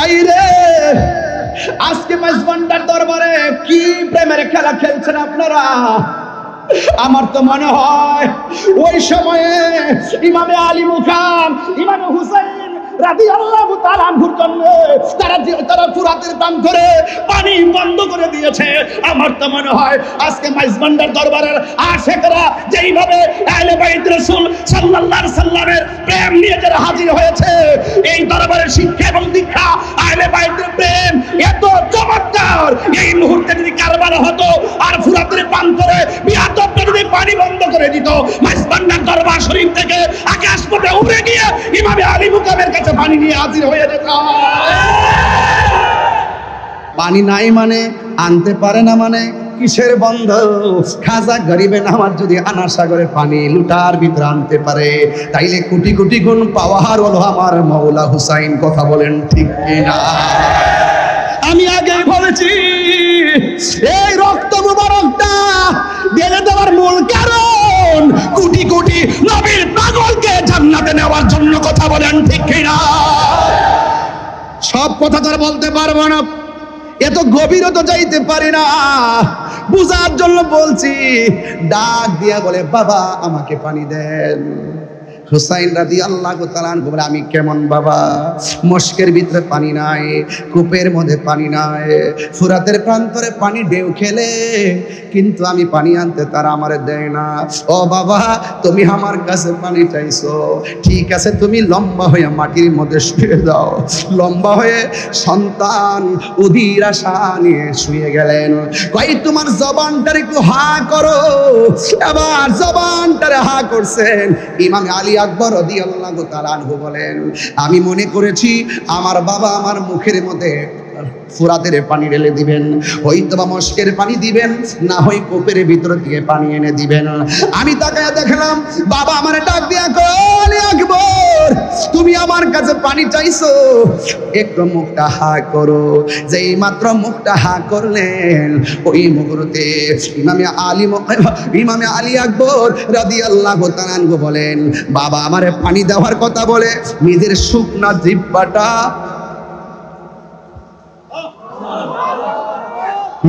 High রে, আজকে মেজবান্ডার দরবারে কি প্রেমের খেলা খেলছেন আপনারা। আমার তো মনে হয় ওই সময়ে ইমামে আলী মুকাম, ইমামে হুসাইন রাদিয়াল্লাহু তাআলা আনহুর জন্য তারা ফুরাতের প্রান্তরে পানি বন্ধ করে দিয়েছে। আমার তো মনে হয় আজকে মেজবান্ডার দরবারের আশিকরা যেইভাবে আহলে বাইত রাসূল সাল্লাল্লাহু আলাইহি সাল্লামের প্রেম নিয়ে যারা হাজির হয়েছে, এই দরবারের শিক্ষা এবং দীক্ষা আহলে বাইতের প্রেম এত চমৎকার, এই মুহূর্তে যদি কারবালা হতো আর ফুরাতের প্রান্তরে বিয়াতবটা যদি পানি বন্ধ করে দিত, মেজবান্ডার দরবার শরীফ থেকে আকাশ পথে উড়ে গিয়ে ইমামে আলী মুকামের কাছে পানি নিয়ে হাজির হয়ে যেত। পানি নাই মানে, আনতে পারে না মানে কিসের বন্ধ? খাজা গরিবে নামাজ যদি আনা সাগরে পানি লুটার ভিতরে আনতে পারে, তাইলে কোটি কোটি গুণ পাওয়ার হলো আমার মাওলা হুসাইন। কথা বলেন ঠিক কিনা? আমি আগে বলেছি এই রক্ত মুবারকটা ঢেলে দেওয়ার মূল কারণ কোটি কোটি নবীর পাগলকে জান্নাতে নেওয়ার জন্য। কথা বলেন ঠিক কিনা? সব কথা তো বলতে পারবো না, এত গভীরতা যাইতে পারি না, বুঝার জন্য বলছি। ডাক দিয়া বলে, বাবা আমাকে পানি দেন। হুসাইন রাদিয়াল্লাহু তাআলা আনহু বলে, আমি কেমন বাবা? মস্কের ভিতরে পানি নাই, কূপের মধ্যে পানি নাই, ফুরাতের প্রান্তরে পানি ঢেউ খেলে, কিন্তু আমি পানি আনতে তারা আমারে দেয় না। ও বাবা, তুমি আমার কাছে পানি চাইছো, ঠিক আছে, তুমি লম্বা হয়ে মাটির মধ্যে শুয়ে যাও। লম্বা হয়ে সন্তান অধীর আশা নিয়ে শুয়ে গেলেন। কই তোমার জবানটার একটু হা করো। এবার জবানটারে হা করছেন। ইমাম আলী আকবর রাদিয়াল্লাহু তাআলা আনহু বলেন, আমি মনে করেছি আমার বাবা আমার মুখের মধ্যে ফুরাতের পানি ঢেলে দিবেন, হয়তো বা মস্কের পানি দিবেন, না হয় কূপের ভিতর থেকে পানি এনে দিবেন। আমি তাকায়া দেখলাম বাবা আমার ডাক দিয়া কই, আকবর তুমি আমার কাছে পানি চাইছো, একটু মুখটা হা করো। যেই মাত্র মুখটা হা করলেন, ওই মুহূর্তে ইমামে আলী আকবর রাদিয়াল্লাহু তাআলা আনহু বলেন, বাবা আমারে পানি দেওয়ার কথা বলে নিজের শুকনা জিহ্বাটা,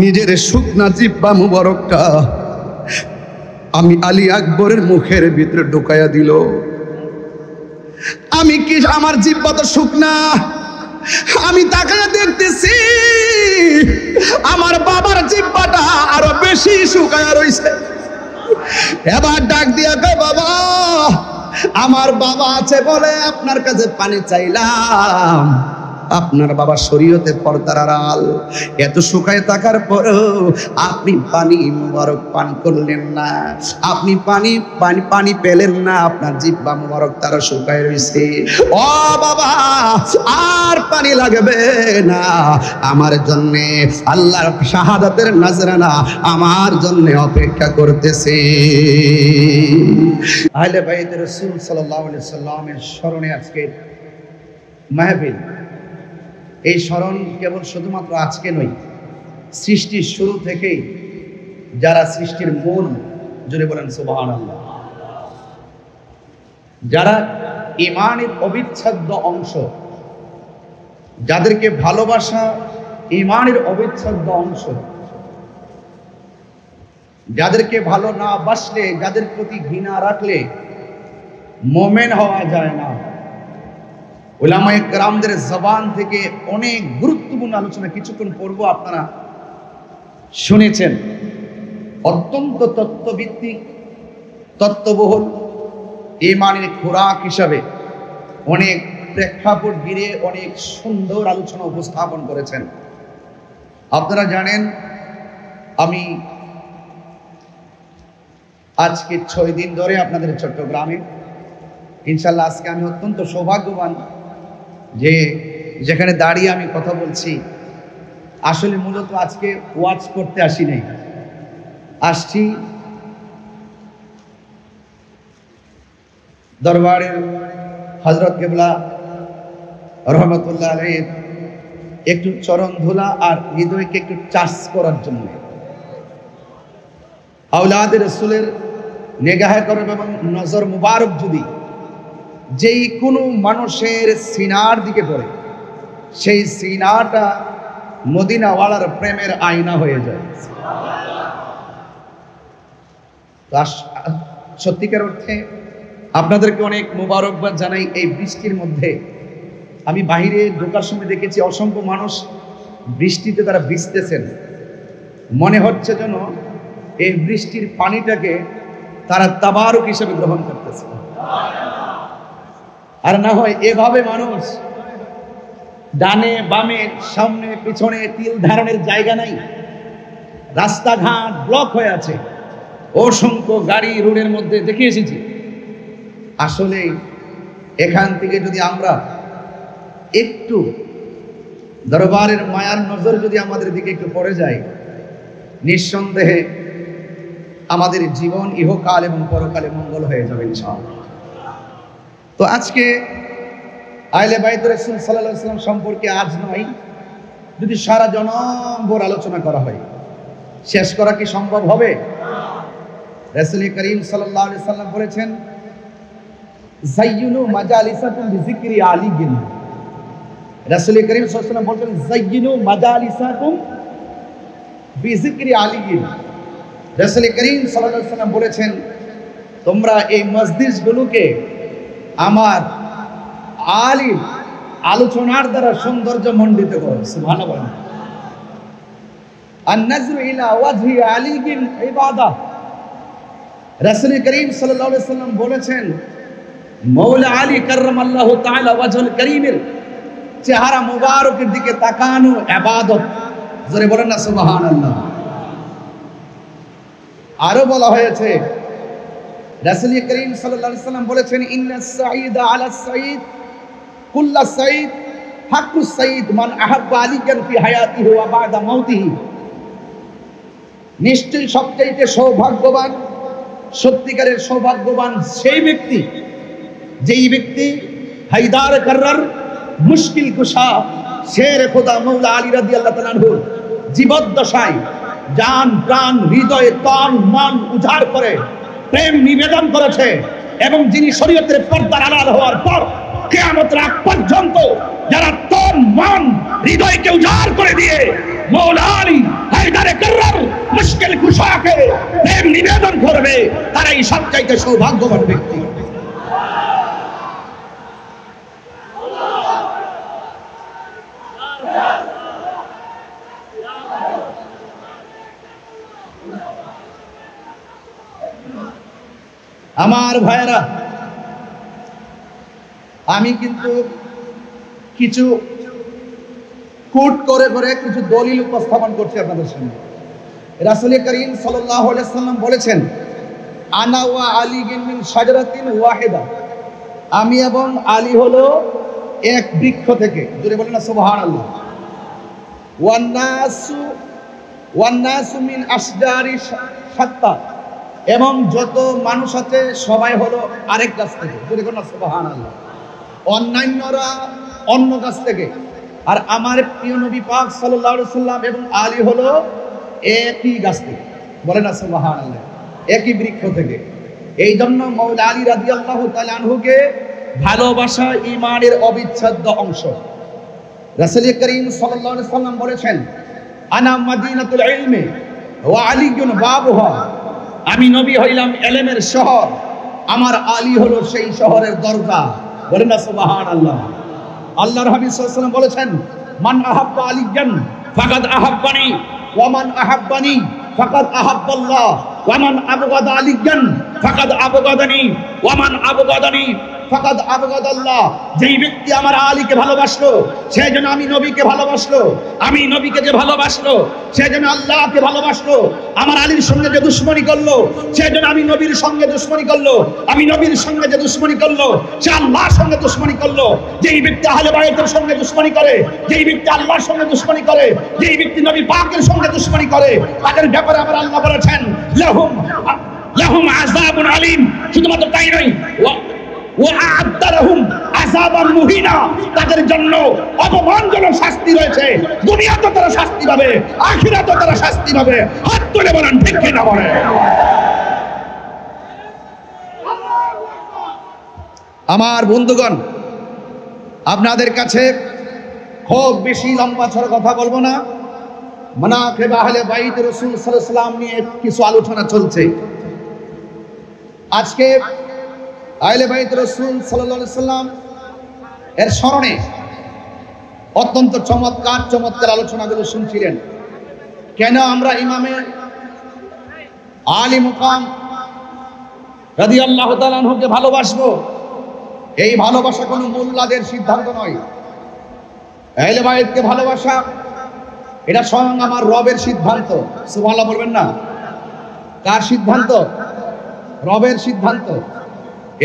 নিজের শুকনা জিহ্বা মুবারকটা আমি আলী আকবরের মুখের ভিতরে ঢুকাইয়া দিল। আমি কি, আমার জিহ্বা তো শুকনা, আমি তাকায়া দেখতেছি আমার বাবার জিহ্বাটা আরো বেশি শুকায়া রইছে। এবার ডাক দিয়া কয়, বাবা আমার বাবা আছে বলে আপনার কাছে পানি চাইলাম, আপনার বাবা শরীয়তে পর্দার আড়াল, এত শুকায় থাকার পরেও আপনি পানি মুবারক পান করলেন না, আপনি পানি পেলেন না, আপনার জিহ্বা মুবারক তারা শুকায় রয়েছে। ও বাবা আর পানি লাগবে না, আমার জন্য আল্লাহর শাহাদাতের নজরানা আমার জন্য অপেক্ষা করতেছে। আহলে বাইত রাসূল সাল্লাল্লাহু আলাইহি সাল্লামের স্মরণে আজকে মাহফিল। এই স্মরণ কেবল শুধুমাত্র আজকে নয়, সৃষ্টির শুরু থেকেই যারা সৃষ্টির মূল, জুড়ে বলেন সুবহানাল্লাহ, যারা ঈমানের অবিচ্ছেদ্য অংশ, যাদেরকে ভালোবাসা ঈমানের অবিচ্ছেদ্য অংশ, যাদেরকে ভালো না বাসলে, যাদের প্রতি ঘৃণা রাখলে মোমেন হওয়া যায় না। উলামায়ে কেরামদের জবান থেকে অনেক গুরুত্বপূর্ণ আলোচনা কিছুক্ষণ পূর্ব আপনারা শুনেছেন। অত্যন্ত তত্ত্বভিত্তিক, তত্ত্ববহুল ঈমানের খোরাক হিসাবে অনেক প্রেক্ষাপট ঘিরে অনেক সুন্দর আলোচনা উপস্থাপন করেছেন। আপনারা জানেন আমি আজকে 6 দিন ধরে আপনাদের চট্টগ্রামে, ইনশাল্লাহ আজকে আমি অত্যন্ত সৌভাগ্যবান যে যেখানে দাঁড়িয়ে আমি কথা বলছি। আসলে মূলত আজকে ওয়াজ করতে আসি নাই, আসছি দরবারের হযরত কেবলা রহমতুল্লাহ আলাইহি একটু চরণ ধুলা আর হৃদয়কে একটু চার্জ করার জন্য। আওলাদ রাসূলের নেগাহে করব এবং নজর মুবারক যদি যেই কোনো মানুষের সিনার দিকে পড়ে, সেই সিনাটা মদিনাওয়ালার প্রেমের আয়না হয়ে যায়। সত্যিকার অর্থে আপনাদেরকে অনেক মোবারকবাদ জানাই। এই বৃষ্টির মধ্যে আমি বাহিরে ঢোকার সময় দেখেছি অসংখ্য মানুষ বৃষ্টিতে তারা ভিজতেছেন। মনে হচ্ছে যেন এই বৃষ্টির পানিটাকে তারা তাবারুক হিসেবে গ্রহণ করতেছে। আর না হয় এভাবে মানুষ ডানে বামে সামনে পিছনে তিল ধারণের জায়গা নাই, রাস্তাঘাট ব্লক হয়ে আছে, অসংখ্য গাড়ি রোডের মধ্যে দেখে এসেছি। আসলে এখান থেকে যদি আমরা একটু দরবারের মায়ার নজর যদি আমাদের দিকে একটু পড়ে যায়, নিঃসন্দেহে আমাদের জীবন ইহকাল এবং পরকালে মঙ্গল হয়ে যাবে ইনশাআল্লাহ। তো আজকে আহলে বাইত রাসূল সাল্লাল্লাহু আলাইহি ওয়াসাল্লাম সম্পর্কে আজ নয়, যদি সারা জনমভর আলোচনা করা হয়, শেষ করা কি সম্ভব হবে? রাসূল করিম সাল্লাল্লাহু আলাইহি ওয়াসাল্লাম বলেছেন, যায়্যিনু মাজালিসাকুম বিযিকরি আলিগিন। রাসূল করিম সাল্লাল্লাহু আলাইহি ওয়াসাল্লাম বলেছেন, যায়্যিনু মাজালিসাকুম বিযিকরি আলিগিন। রাসূল করিম সাল্লাল্লাহু আলাইহি ওয়াসাল্লাম বলেছেন, তোমরা এই মসজিদগুলোকে আমার আলিম আলোচনার দ্বারা সৌন্দর্য মণ্ডিত করো। সুবহানাল্লাহ। আন-নাজরু ইলা ওয়াজহি আলিগিন ইবাদাহ। রাসূল করিম সাল্লাল্লাহু আলাইহি ওয়াসাল্লাম বলেছেন, মওলা আলী কাররামাল্লাহু তাআলা ওয়াজহুল করিমের চেহারা মুবারকের দিকে তাকানো ইবাদত। জোরে বলেন না সুবহানাল্লাহ। আরো বলা হয়েছে, রাসূল করিম সাল্লাল্লাহু আলাইহি ওয়াসাল্লাম বলেছেন, ইন্নাস সাঈদা আলাস সাঈদ কুল্লা সাঈদ হাক্কুস সাঈদ মান আহাব্বা আলিয়ান ফি হায়াতিহি ওয়া বা'দা মাউতিহি। নিশ্চয়ই সবচেয়ে সৌভাগ্যবান, সত্যিকারের সৌভাগ্যবান সেই ব্যক্তি যেই ব্যক্তি হায়দার কাররার মুশকিল কুশা শের খোদা মওলা আলী রাদিয়াল্লাহু তাআলা আনহু জীবদ্দশায় জান প্রাণ হৃদয়ে তন মন উজাড় করে প্রেম নিবেদন করেছে, এবং যিনি শরীয়তের পর্দার আড়াল হওয়ার পর কিয়ামতের আগ পর্যন্ত যারা তন মন হৃদয়কে উজাড় করে দিয়ে মওলা আলী হায়দারে কাররার মুশকিল কুশাকে প্রেম নিবেদন করবে, তারাই সবচাইতে সৌভাগ্যবান ব্যক্তি। আমার ভাইরা, আমি কিন্তু কিছু কোট করে করে কিছু দলিল উপস্থাপন করছি আপনাদের সামনে। রাসূল করিম সাল্লাল্লাহু আলাইহি ওয়াসাল্লাম বলেছেন, আনা ওয়া আলী মিন শাজারাতিন ওয়াহিদা। আমি এবং আলী হলো এক বৃক্ষ থেকে। জোরে বলেন না সুবহানাল্লাহ। ওয়ান নাসু মিন আশজারি শাত্তা। এবং যত মানুষ আছে সবাই হলো আরেক গাছ থেকে। জোরে বলেন না সুবহানাল্লাহ। অন্যান্যরা অন্য গাছ থেকে, আর আমার প্রিয় নবী পাক সাল্লাল্লাহু আলাইহি ওয়াসাল্লাম এবং আলী হলো একই গাছ থেকে। বলেন না সুবহানাল্লাহ, একই বৃক্ষ থেকে। এই জন্য মওলা আলী রাদিয়াল্লাহু তাআলা আনহুকে ভালোবাসা ঈমানের অবিচ্ছেদ্য অংশ। রাসূল করিম সাল্লাল্লাহু আলাইহি ওয়াসাল্লাম বলেছেন, আনা মাদিনাতুল ইলমি ওয়া আলীয়ুন বাবুহা। আমি নবী হইলাম ইলমের শহর, আমার আলী হলো সেই শহরের দরজা। বলেন না সুবহানাল্লাহ। আল্লাহর হাবিব সাল্লাল্লাহু আলাইহি ওয়াসাল্লাম বলেছেন, মান আহাব্বা আলিয়ান ফাকাদ আহাব্বানি ওয়া মান আহাব্বানি ফাকাদ আহাব্বাল্লাহ ওয়া মান আবগাদা আলিয়ান ফাকাদ আবগাদানি ওয়া মান আবগাদানি ফাকাদ আবগাদাল্লাহ। যেই ব্যক্তি আমার আলীকে ভালোবাসলো সে যেন আমি নবীকে ভালোবাসলো, আমি নবীকে যে ভালোবাসলো সে যেন আল্লাহকে ভালোবাসলো। আমার আলীর সঙ্গে যে দুশমনি করলো সে যেন আমি নবীর সঙ্গে দুশমনি করলো, আমি নবীর সঙ্গে যে দুশমনি করলো সে আল্লাহর সঙ্গে দুশমনি করলো। যেই ব্যক্তি আহলে বাইতের সঙ্গে দুশমনি করে, যেই ব্যক্তি আল্লাহর সঙ্গে দুশমনি করে, যেই ব্যক্তি নবী পাকের সঙ্গে দুশমনি করে, তাদের ব্যাপারে আমার আল্লাহ বলেছেন, লাহুম আযাবুন আলীম। শুধুমাত্র তাই নয়, তাদের জন্য অপমানজনক শাস্তি রয়েছে। দুনিয়াতে তারা শাস্তি পাবে, আখিরাতে তারা শাস্তি পাবে। হাত তুলে বলেন ঠিক কিনা বলেন। আমার বন্ধুগণ, আপনাদের কাছে খুব বেশি লম্বা ছড়া কথা বলবো না। মানাকিব আহলে বাইত রাসূল সাল্লাল্লাহু আলাইহি ওয়াসাল্লাম নিয়ে কিছু আলোচনা চলছে। আজকে আহলে বাইত রাসূল সাল্লাল্লাহু আলাইহি ওয়াসাল্লাম এর স্মরণে অত্যন্ত চমৎকার আলোচনাগুলো শুনছিলেন। কেন আমরা ইমামে আলী মুকাম রাদিয়াল্লাহু তাআলা আনহুকে ভালোবাসবো? এই ভালোবাসা কোনো মোল্লাদের সিদ্ধান্ত নয়। আহলে বাইতকে ভালোবাসা এটা স্বয়ং আমার রবের সিদ্ধান্ত। সুবহানাল্লাহ বলবেন না? কার সিদ্ধান্ত? রবের সিদ্ধান্ত।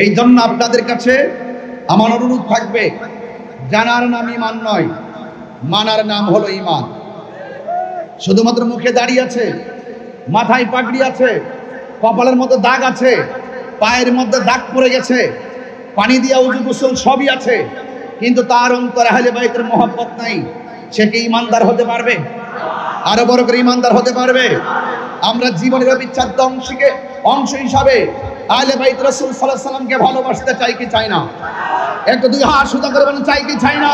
এই জন্য আপনাদের কাছে আমার অনুরোধ থাকবে, জানার নাম ঈমান নয়, মানার নাম হলো ঈমান। শুধুমাত্র মুখে দাড়ি আছে, মাথায় পাগড়ি আছে, কপালের মধ্যে দাগ আছে, পায়ের মধ্যে দাগ পড়ে গেছে, পানি দিয়া উযু গোসল সবই আছে, কিন্তু তার অন্তরে আহলে বাইতের মহব্বত নাই, সে কি ঈমানদার হতে পারবে? আরো বড় করে ঈমানদার হতে পারবে? আমরা জীবনের অবিচ্ছেদ্য অংশ হিসাবে আহলে বাইত রাসূল সাল্লাল্লাহু আলাইহি ওয়াসাল্লামকে ভালোবাসতে চাই কি চাই না? একটু দুই হাত সোজা করে বলেন, চাই কি চাই না?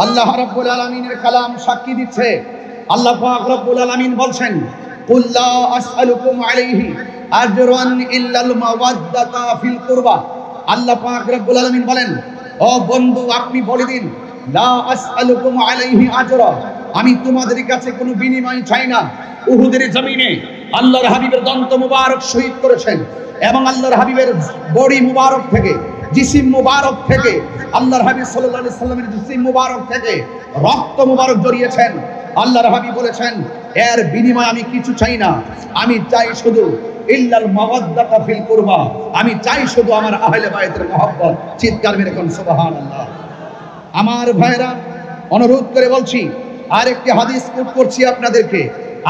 আল্লাহ রাব্বুল আলামিনের কালাম সাক্ষী দিচ্ছে। আল্লাহ পাক রব্বুল আলামিন বলছেন, কুল লা আসআলুকুম আলাইহি আজরান ইল্লাল মাওয়াদ্দাতা ফিল কুরবা। আল্লাহ পাক রব্বুল আলামিন বলেন, ও বন্ধু আপনি বলে দিন, লা আসআলুকুম আলাইহি আজরা, আমি তোমাদের কাছে কোনো বিনিময় চাই না। উহুদের জমিনে আল্লাহর হাবিবের দন্ত মুবারক শহীদ করেছেন এবং আল্লাহর হাবিবের বডি মুবারক থেকে, জিসিম মুবারক থেকে, আল্লাহর হাবিব সাল্লাল্লাহু আলাইহি সাল্লামের জিসিম মুবারক থেকে রক্ত মুবারক জড়িয়েছেন। আল্লাহর হাবিব বলেছেন, এর বিনিময়ে আমি কিছু চাই না, আমি চাই শুধু ইল্লাল মাওয়াদ্দাতা ফিল কুরবা, আমি চাই শুধু আমার আহলে বাইতের মহব্বত। চিৎকার মেরে কোন সুবহানাল্লাহ। আমার ভাইরা, অনুরোধ করে বলছি, আরেকটি হাদিস কোট করছি আপনাদেরকে,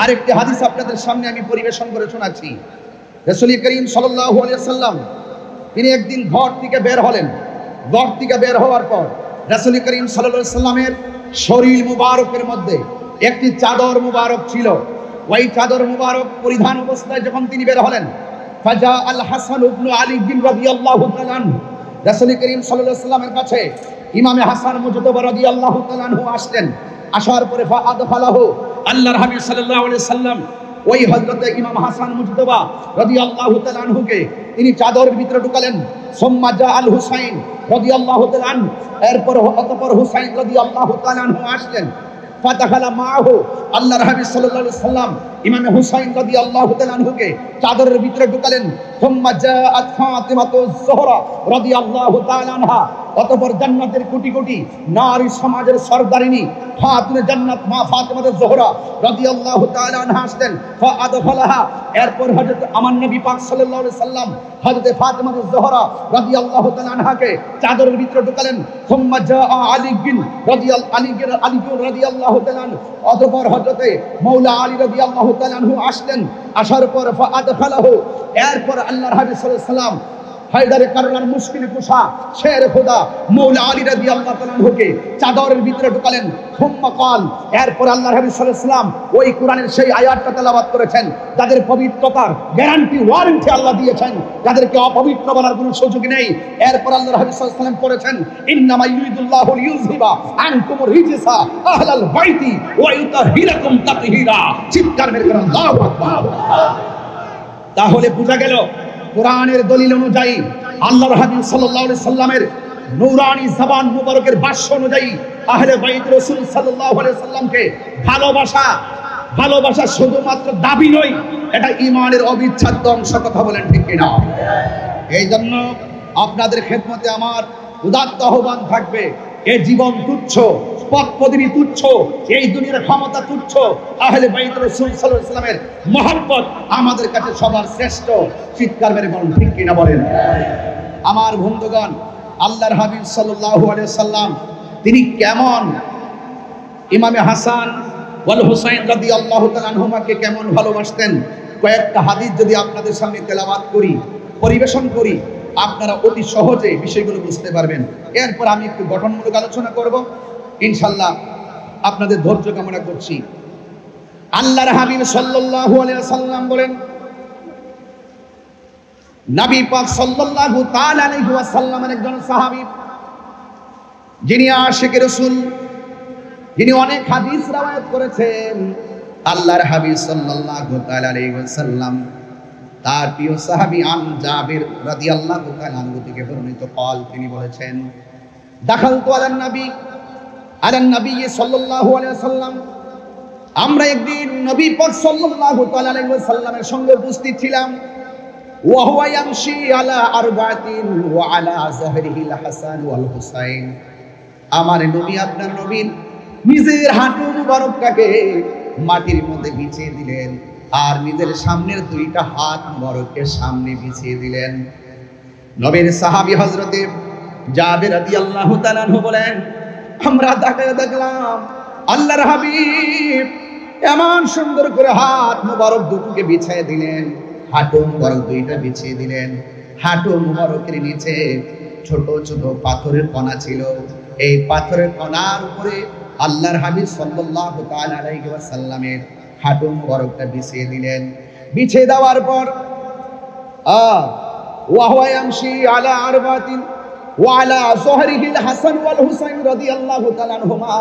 আরেকটি হাদিস আপনাদের সামনে আমি পরিবেশন করে শোনাচ্ছি। রাসূল করিম সাল্লাল্লাহু আলাইহি ওয়াসাল্লাম তিনি একদিন ঘর থেকে বের হলেন। ঘর থেকে বের হওয়ার পর রাসূল করিম সাল্লাল্লাহু আলাইহি ওয়াসাল্লামের শরীর মুবারকের মধ্যে একটি চাদর মুবারক ছিল। ওই চাদর মুবারক পরিধান অবস্থায় যখন তিনি বের হলেন, ফাজা আল হাসান ইবনে আলী বিন রাদিয়াল্লাহু তাআলা আনহু, রাসূল করিম সাল্লাল্লাহু আলাইহি ওয়াসাল্লামের কাছে ইমামে হাসান মুজতবা রাদিয়াল্লাহু তাআলা আনহু আসলেন। আসার পরে ফাআদখালাহু, আল্লাহর হাবিব সাল্লাল্লাহু আলাইহি ওয়াসাল্লাম ওই হযরতে ইমাম হাসান মুজতবা রাদিয়াল্লাহু তাআলা আনহুকে তিনি চাদরের ভিতরে ঢুকালেন। সুম্মা জা আল হুসাইন রাদিয়াল্লাহু তাআলা আনহু, এরপর অতঃপর হুসাইন রাদিয়াল্লাহু তাআলা আনহু আসলেন। ফাতাখালা মাহু, আল্লাহর হাবিব সাল্লাল্লাহু আলাইহি ওয়াসাল্লাম ইমাম হুসাইন রাদিয়াল্লাহু তাআলা আনহুকে চাদরের ভিতরে ঢুকালেন। সুম্মা জাআত ফাতিমাতুজ যোহরা রাদিয়াল্লাহু তাআলা আনহা, অতঃপর জান্নাতের কোটি কোটি নারী সমাজের সরদারিনী ফাতিমা জান্নাত মা ফাতিমাতুজ যোহরা রাদিয়াল্লাহু তাআলা আনহা আসলেন। ফাআদখালাহা, এরপর হযরত আমার নবী পাক সাল্লাল্লাহু আলাইহি সাল্লাম হযরত ফাতিমাতুজ যোহরা রাদিয়াল্লাহু তাআলা আনহাকে চাদরের ভিতরে ঢুকালেন। সুম্মা জাআ আলী বিন রাদিয়াল্লাহু তাআলা, অতঃপর হযরত মাওলা আলী রাদিয়াল্লাহু তাআলা আনহু আসলেন। আসার পর ফাআদখালাহু, এরপর আল্লাহর হাবিব সাল্লাল্লাহু আলাইহি সাল্লাম হায়দারে কাররার মুশকিল কুশা শের খোদা মাওলা আলী রাদিয়াল্লাহু তাআলা আনহুকে চাদরের ভিতরে ঢুকালেন। সুম্মা কাল, এরপর আল্লাহর হাবিব সাল্লাল্লাহু আলাইহি সাল্লাম ওই কোরআনের সেই আয়াতটা তেলাওয়াত করেছেন যাদের পবিত্রতার গ্যারান্টি ওয়ারেন্টি আল্লাহ দিয়েছেন, যাদেরকে অপবিত্র বলার কোনো সুযোগ নেই। এরপর আল্লাহর হাবিব সাল্লাল্লাহু আলাইহি সাল্লাম পড়েছেন, ইন্নামা ইউরিদুল্লাহু লিইউযহিবা আনকুমুর রিজসা আহলাল বাইতি ওয়া ইউতাহিরাকুম তাতহীরা। চিৎকার মেরে করেন আল্লাহু আকবার। তাহলে বোঝা গেল কোরআনের দলিল অনুযায়ী, আল্লাহর হাবিব সাল্লাল্লাহু আলাইহি সাল্লামের নূরানি জবান মুবারকের ভাষ্য অনুযায়ী আহলে বাইত রাসূল সাল্লাল্লাহু আলাইহি সাল্লামকে ভালোবাসা শুধুমাত্র দাবি নয়, এটা ঈমানের অবিচ্ছেদ্য অংশ। কথা বলেন ঠিক কিনা? এই জন্য আপনাদের খেদমতে আমার উদাত্ত আহ্বান থাকবে, এই জীবন তুচ্ছ, পথ পদবি তুচ্ছ, এই দুনিয়ার ক্ষমতা তুচ্ছ, আহলে বাইত রাসূল সাল্লাল্লাহু আলাইহি সাল্লামের মহব্বত আমাদের কাছে সবার শ্রেষ্ঠ। চিৎকার মেরে বলুন ঠিক কিনা বলেন? আমার বন্ধুগণ, আল্লাহর হাবিব সাল্লাল্লাহু আলাইহি সাল্লাম তিনি কেমন ইমামে হাসান ওয়াল হুসাইন রাদিয়াল্লাহু তাআলা আনহুমাকে কেমন ভালোবাসতেন, কয়েকটা হাদিস যদি আপনাদের সামনে তেলাওয়াত করি, পরিবেশন করি, আপনারা অতি সহজে বিষয়গুলো বুঝতে পারবেন। এরপর আমি একটু গঠনমূলক আলোচনা করব ইনশাআল্লাহ। আপনাদের ধৈর্য কামনা করছি। আল্লাহর হাবিব সাল্লাল্লাহু আলাইহি ওয়াসাল্লাম বলেন, নবী পাক সাল্লাল্লাহু তাআলা আলাইহি ওয়াসাল্লামের একজন সাহাবী, যিনি আশিকে রাসূল, যিনি অনেক হাদিস রওয়ায়াত করেছেন, আল্লাহর হাবিব সাল্লাল্লাহু তাআলা আলাইহি ওয়াসাল্লাম তার প্রিয় সাহাবী আন জাবির রাদিয়াল্লাহু তাআলা আনহু থেকে বর্ণিত قال, তিনি বলেছেন, দাখালতু আলান নবী সাল্লাল্লাহু আলাইহি ওয়াসাল্লাম, আমরা একদিন নবী পাক সাল্লাল্লাহু তাআলা আলাইহি ওয়াসাল্লামের সঙ্গে উপস্থিত ছিলাম। ওয়া হুয়া ইয়ামশি আলা আরবাতিন ওয়া আলা যাহরিহিল হাসান ওয়াল হুসাইন, আমার নবী আপনার নবী নিজের হাঁটু মুবারকটাকে মাটির মধ্যে বিছিয়ে দিলেন আর নিজের সামনের দুইটা হাত মুবারককে সামনে বিছিয়ে দিলেন। নবীর সাহাবী হযরতে জাবির রাদিয়াল্লাহু তাআলা আনহু বলেন, আমরা দেখলাম আল্লাহর হাবিব এমন সুন্দর করে হাত মুবারক দুটোকে বিছিয়ে দিলেন, হাঁটু মুবারক দুইটা বিছিয়ে দিলেন। হাঁটু মুবারকের নিচে ছোট ছোট পাথরের কণা ছিল, এই পাথরের কণার উপরে আল্লাহর হাবিব সাল্লাল্লাহু তাআলা আলাইহি ওয়াসাল্লামের হাঁটু মুবারকটা বিছিয়ে দিলেন। বিছিয়ে দেওয়ার পর ওয়া হুয়া ইয়ামশি আলা আরবাতিন ওয়া আলা যাহরিহিল হাসান ওয়াল হুসাইন রাদিয়াল্লাহু তাআলা আনহুমা,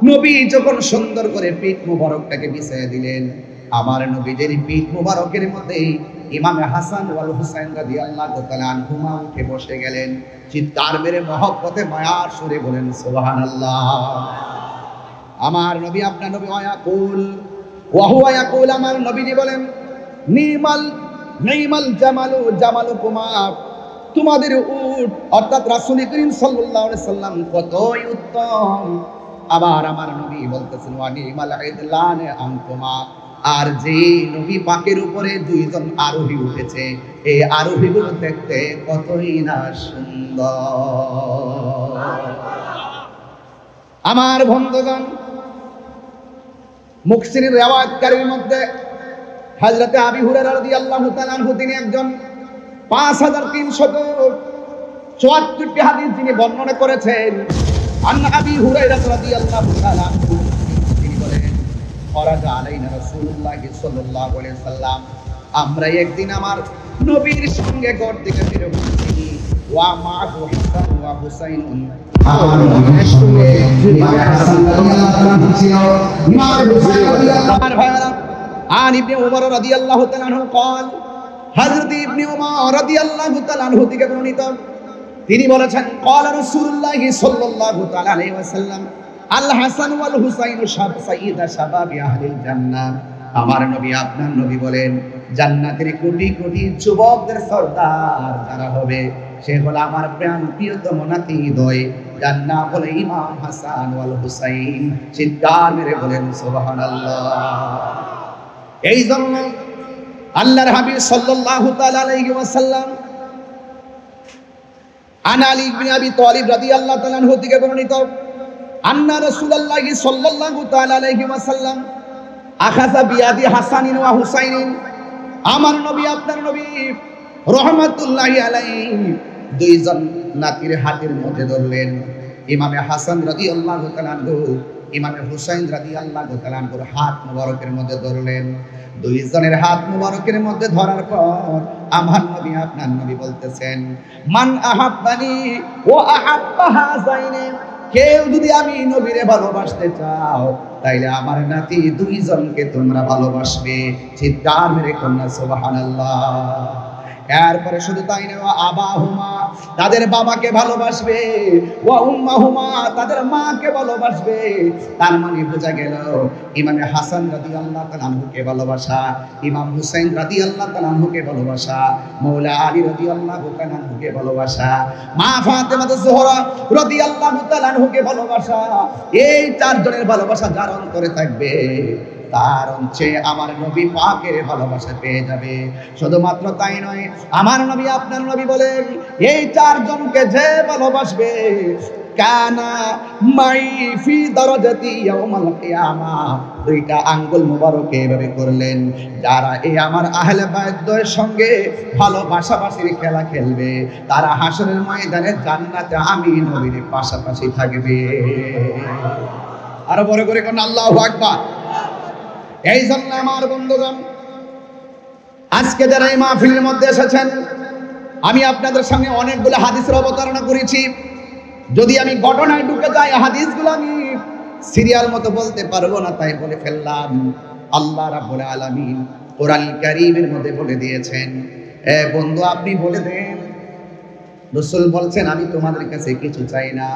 নবী যখন সুন্দর করে পিঠ মুবারকটাকে বিছিয়ে দিলেন, আমার নবীদের পিঠ মুবারকের মধ্যে ইমামে হাসান ওয়াল হুসাইন রাদিয়াল্লাহু তাআলা আনহুমা উঠে বসে গেলেন। চিৎকার মেরে মহব্বতে মায়ার সুরে বলেন সুবহানাল্লাহ। আমার নবী আপনার নবী ওয়া হুয়া ইয়াকুল, আমার নবীজি বলেন, নিমাল জামালুকুমা, তোমাদের উট অর্থাৎ রাসূল করিম সাল্লাল্লাহু আলাইহি সাল্লাম কতই উত্তম। আবার আমার নবী বলতেছেন, ওয়া নিমাল ইদলান আনকুমা, আর যে নবী পাকের উপরে দুইজন আরোহী উঠেছে, এই আরোহীগুলো দেখতে কতই না সুন্দর। আমার বন্ধুগণ, মুফসিরের রিওয়ায়াতকারীর মধ্যে হযরতে আবু হুরায়রা রাদিয়াল্লাহু তাআলা আনহু, তিনি একজন 5374টি হাদিস যিনি বর্ণনা করেছেন। আন আবি হুরায়রা রাদিয়াল্লাহু তাআলা আনহু, তিনি বলেন, খরাজা আলাইনা রাসূলুল্লাহ সাল্লাল্লাহু আলাইহি ওয়াসাল্লাম, আমরা একদিন আমার নবীর সঙ্গে ঘর থেকে বের হয়েছি। ওয়া মা'হু হাসান ওয়া হুসাইন, আমার নবীর সঙ্গে ইমাম হাসান রাদিয়াল্লাহু আনহু ছিল, ইমাম হুসাইন রাদিয়াল্লাহু আনহু। আন ইবনে উমর রাদিয়াল্লাহু তাআলা আনহু قال, হযরত ইবনে উমর রাদিয়াল্লাহু তাআলা আনহু থেকে বর্ণিত, তিনি বলেছেন, قال রাসূলুল্লাহ সাল্লাল্লাহু তাআলা আলাইহি ওয়াসাল্লাম, আল হাসান ওয়াল হুসাইন সাইয়্যিদা শাবাবি আহলিল জান্নাহ, আমার নবী আপনার নবী বলেন, জান্নাতের কোটি কোটি যুবকদের সর্দার যারা হবে, সে হলো আমার প্রিয়তম নাতিদ্বয়, যার নাম হলো ইমাম হাসান ওয়াল হুসাইন। চিৎকার মেরে বলেন সুবহানাল্লাহ। এই জন্য আল্লাহর হাবিব সাল্লাল্লাহু তাআলা আলাইহি ওয়াসাল্লাম আন আলী ইবনে আবি তালিব রাদিয়াল্লাহু তাআলা আনহু থেকে বর্ণিত, আন্না রাসূলুল্লাহ সাল্লাল্লাহু তাআলা আলাইহি ওয়াসাল্লাম আখাযা বিয়াদি হাসানিন ওয়া হুসাইনিন, আমার নবী আপনার নবী রহমাতুল্লাহি আলাইহি দুইজন নাতির হাতের মধ্যে ধরলেন। ইমামে হাসান রাদিয়াল্লাহু তাআলা আনহু, ইমামে হুসাইন রাদিয়াল্লাহু তাআলা আনহুর হাত মুবারকের মধ্যে ধরলেন। দুইজনের হাত মুবারকের মধ্যে ধরার পর আমার নবী আপনার নবী বলতেছেন, মান আহাব্বানি ওয়া আহাব্বা হাযাইনি, কেউ যদি আমি নবীরে ভালোবাসতে চাও তাইলে আমার নাতি দুইজনকে তোমরা ভালোবাসবে। চিৎকার মেরে কন্যা সুবহানাল্লাহ। এরপরে শুধু তাই না, আবাহুমা, তাদের বাবাকে ভালোবাসবে, ওয়া উম্মাহুমা, তাদের মাকে ভালোবাসবে। তার মানে বোঝা গেল ইমামে হাসান রাদিয়াল্লাহু তাআলা আনহুকে ভালোবাসা, ইমাম হুসাইন রাদিয়াল্লাহু তাআলা আনহুকে ভালোবাসা, মাওলা আলী রাদিয়াল্লাহু তাআলা আনহুকে ভালোবাসা, মা ফাতেমা জোহরা রাদিয়াল্লাহু তাআলা আনহুকে ভালোবাসা। এই চারজনের ভালোবাসা যার অন্তরে থাকবে, তার অঞ্চে আমার নবী পাকের ভালোবাসা পেয়ে যাবে। শুধুমাত্র তাই নয়, আমার নবী আপনার নবী বলেন, এই চারজনকে যে ভালোবাসবে, কানা মাই ফি দারাজাতি ইয়াউমাল কিয়ামাহ, দুইটা আঙ্গুল মুবারক এভাবে করলেন, যারা এই আমার আহলে বাইতের সঙ্গে ভালোবাসাবাসির খেলা খেলবে, তারা হাসরের ময়দানে জান্নাতে আমি নবীর পাশাপাশি থাকবে। আরো বড় করে কোন আল্লাহু আকবার। এই জন্য আমার বন্ধুগণ, আজকে যারা এই মাহফিলের মধ্যে এসেছেন, আমি আপনাদের সামনে অনেকগুলো হাদিসের অবতারণা করেছি। যদি আমি ঘটনায় ঢুকে যাই, হাদিসগুলো আমি সিরিয়াল মতো বলতে পারবো না, তাই বলে ফেললাম। আল্লাহ রাব্বুল আলামিন কোরআন কারীমের মধ্যে বলে দিয়েছেন, বন্ধু আপনি বলে দেন। রাসূল বলছেন, আমি তোমাদের কাছে কিছু চাই না,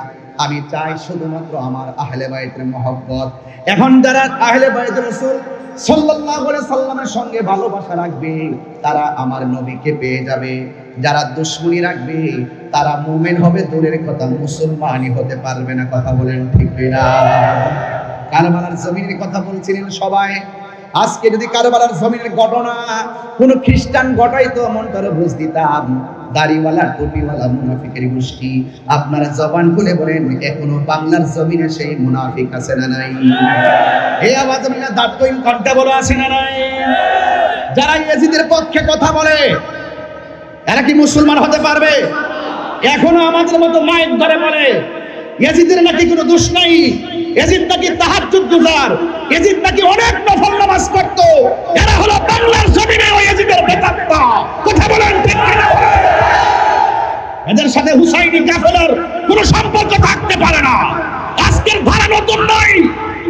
আমি চাই শুধুমাত্র আমার আহলে বাইতের মহব্বত। এখন যারা আহলে বাইত রাসূল সাল্লাল্লাহু আলাইহি সাল্লামের সঙ্গে ভালোবাসা রাখবে, তারা আমার নবীকে পেয়ে যাবে। যারা দুশমনি রাখবে, তারা মুমিন হবে দূরের কথা, মুসলমানই হতে পারবে না। কথা বলেন ঠিক কিনা? কারবালার জমিনের কথা বলছিলেন সবাই। আজকে যদি কারবালার জমিনের ঘটনা কোন খ্রিস্টান ঘটাইতো, মন করে বুঝ দিতাম। দাড়িওয়ালা টুপিওয়ালা মুনাফিকের গোষ্ঠী, আপনারা জবান খুলে বলেন, এখনো বাংলার জমিনে সেই মুনাফিক আছে না নাই? এই আওয়াজ মিলা দাঁত কইন কণ্ঠে বলো, আছে না নাই? যারা ইয়াজিদের পক্ষে কথা বলে, এরা কি মুসলমান হতে পারবে? এখনো আমাদের মতো মাইক ধরে বলে ইয়াজিদের নাকি কোনো দোষ নাই, ইয়াজিদ নাকি তাহাজ্জুদ গুজার, ইয়াজিদ নাকি অনেক নফল নামাজ পড়তো। এরা হলো বাংলার জমিনে ওই ইয়াজিদের বেতাত্তা। কথা বলেন ঠিক কিনা? এদের সাথে হুসাইনি কাফেলার কোনো সম্পর্ক থাকতে পারে না। আজকের ধারা নতুন নয়।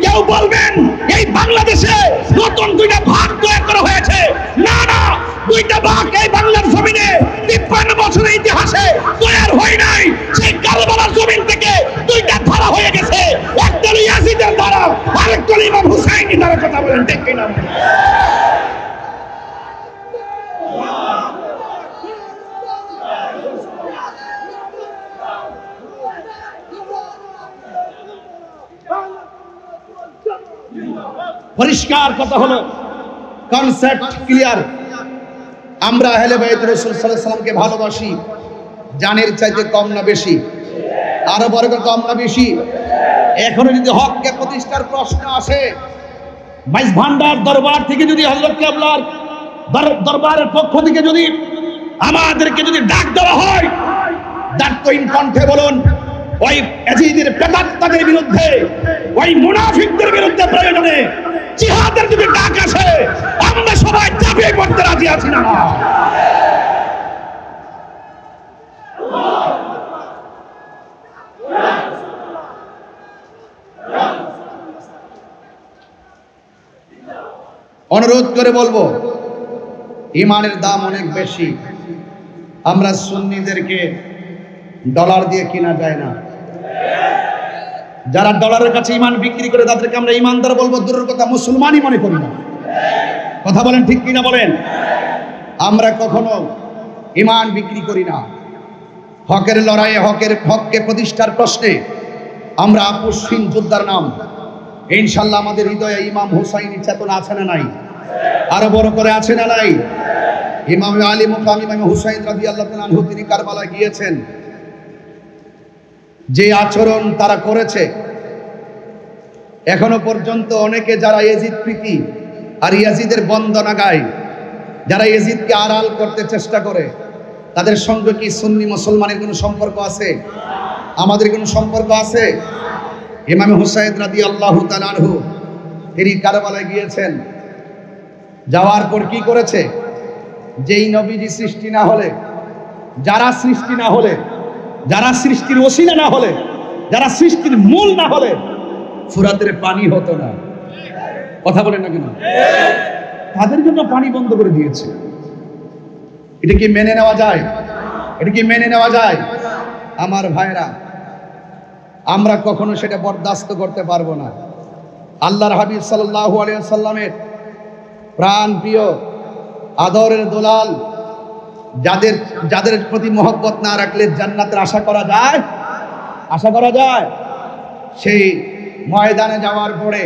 কেউ বলবেন এই বাংলাদেশে নতুন দুইটা ভাগ তৈরি করা হয়েছে, না না, দুইটা ভাগ এই বাংলার জমিনে 53 বছরের ইতিহাসে তৈরি হয় নাই। সেই কারবালার জমিন থেকে দুইটা ধারা হয়ে গেছে, একটা ইয়াজিদের ধারা, আরেকটা ইমাম হুসাইনি ধারা। কথা বলেন ঠিক কিনা? পরিষ্কার কথা হলো, কনসেপ্ট ক্লিয়ার। আমরা আহলে বাইত রাসূল সাল্লাল্লাহু আলাইহি ওয়াসাল্লামকে ভালোবাসি, জানের চাইতে কম না বেশি? আরো বড় করে কম না বেশি? এখনো যদি হককে প্রতিষ্ঠার প্রশ্ন আসে, মাইজ ভান্ডার দরবার থেকে যদি হযরত কেবলার দরবারের পক্ষ থেকে যদি আমাদেরকে যদি ডাক দেওয়া হয়, দাঁতহীন কণ্ঠে বলুন, ওই ইয়াজিদের প্রেতাত্মাদের বিরুদ্ধে, ওই মুনাফিকদের বিরুদ্ধে প্রয়োজনে জিহাদের যদি ডাক আসে, আমরা সবাই চাপিয়ে পড়তে রাজি আছি না? অনুরোধ করে বলবো, ইমানের দাম অনেক বেশি। আমরা সুন্নিদেরকে ডলার দিয়ে কিনা যায় না। যারা ডলারের কাছে ইমান বিক্রি করে, তাদেরকে আমরা ইমানদার বলবো দূরের কথা, মুসলমানই মনে করি না। কথা বলেন ঠিক কিনা বলেন? আমরা কখনো ইমান বিক্রি করি না। হকের লড়াইয়ে, হককে প্রতিষ্ঠার প্রশ্নে আমরা আপোষহীন যোদ্ধার নাম। ইনশাল্লাহ আমাদের হৃদয়ে ইমাম হুসাইনি চেতনা আছে না নাই? আরো বড় করে আছে না নাই? ইমাম আলী মুকাম ইমাম হুসাইন রাদিয়াল্লাহু তাআলা আনহু, তিনি কারবালায় গিয়েছেন। যে আচরণ তারা করেছে, এখনো পর্যন্ত অনেকে যারা ইয়াজিদ প্রীতি আর ইয়াজিদের বন্দনা গায়, যারা ইয়াজিদকে আড়াল করতে চেষ্টা করে, তাদের সঙ্গে কি সুন্নি মুসলমানের কোনো সম্পর্ক আছে? আমাদের কোনো সম্পর্ক আছে? ইমাম হুসাইন রাদিয়াল্লাহু তাআলা আনহু, তিনি কারবালায় গিয়েছেন। যাওয়ার পর কি করেছে? যেই নবীজি সৃষ্টি না হলে, যারা সৃষ্টি না হলে, যারা সৃষ্টির ওসিলা না হলে, যারা সৃষ্টির মূল না হলে, ফুরাতের পানি হতো না। কথা বলেন না কেন? তাদের জন্য পানি বন্ধ করে দিয়েছে। এটা কি মেনে নেওয়া যায়? এটা কি মেনে নেওয়া যায়? আমার ভাইরা, আমরা কখনো সেটা বরদাস্ত করতে পারবো না। আল্লাহর হাবিব সাল্লাল্লাহু আলাইহি ওয়াসাল্লামের প্রাণ প্রিয়, আদরের দোলাল, যাদের প্রতি মহব্বত না রাখলে জান্নাতের আশা করা যায়? আশা করা যায়? সেই ময়দানে যাওয়ার পরে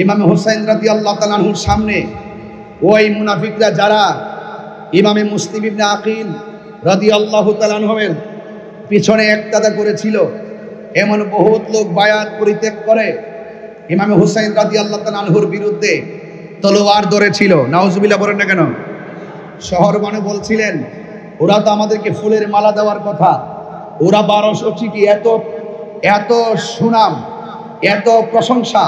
ইমাম হুসাইন রাদিয়াল্লাহু তাআলা আনহুর সামনে ওই মুনাফিকরা, যারা ইমামে মুসলিম ইবনে আকিল রাদিয়াল্লাহু তাআলা আনহুর পিছনে একতাদা করেছিল, এমন বহুত লোক বায়াত পরিত্যাগ করে ইমাম হুসাইন রাদিয়াল্লাহু তাআলা আনহুর বিরুদ্ধে তলোয়ার ধরেছিল। নাউজুবিল্লাহ বলেন না কেন? শহর মানে বলছিলেন, ওরা তো আমাদেরকে ফুলের মালা দেওয়ার কথা, ওরা 1200 চিঠি, এত সুনাম, এত প্রশংসা,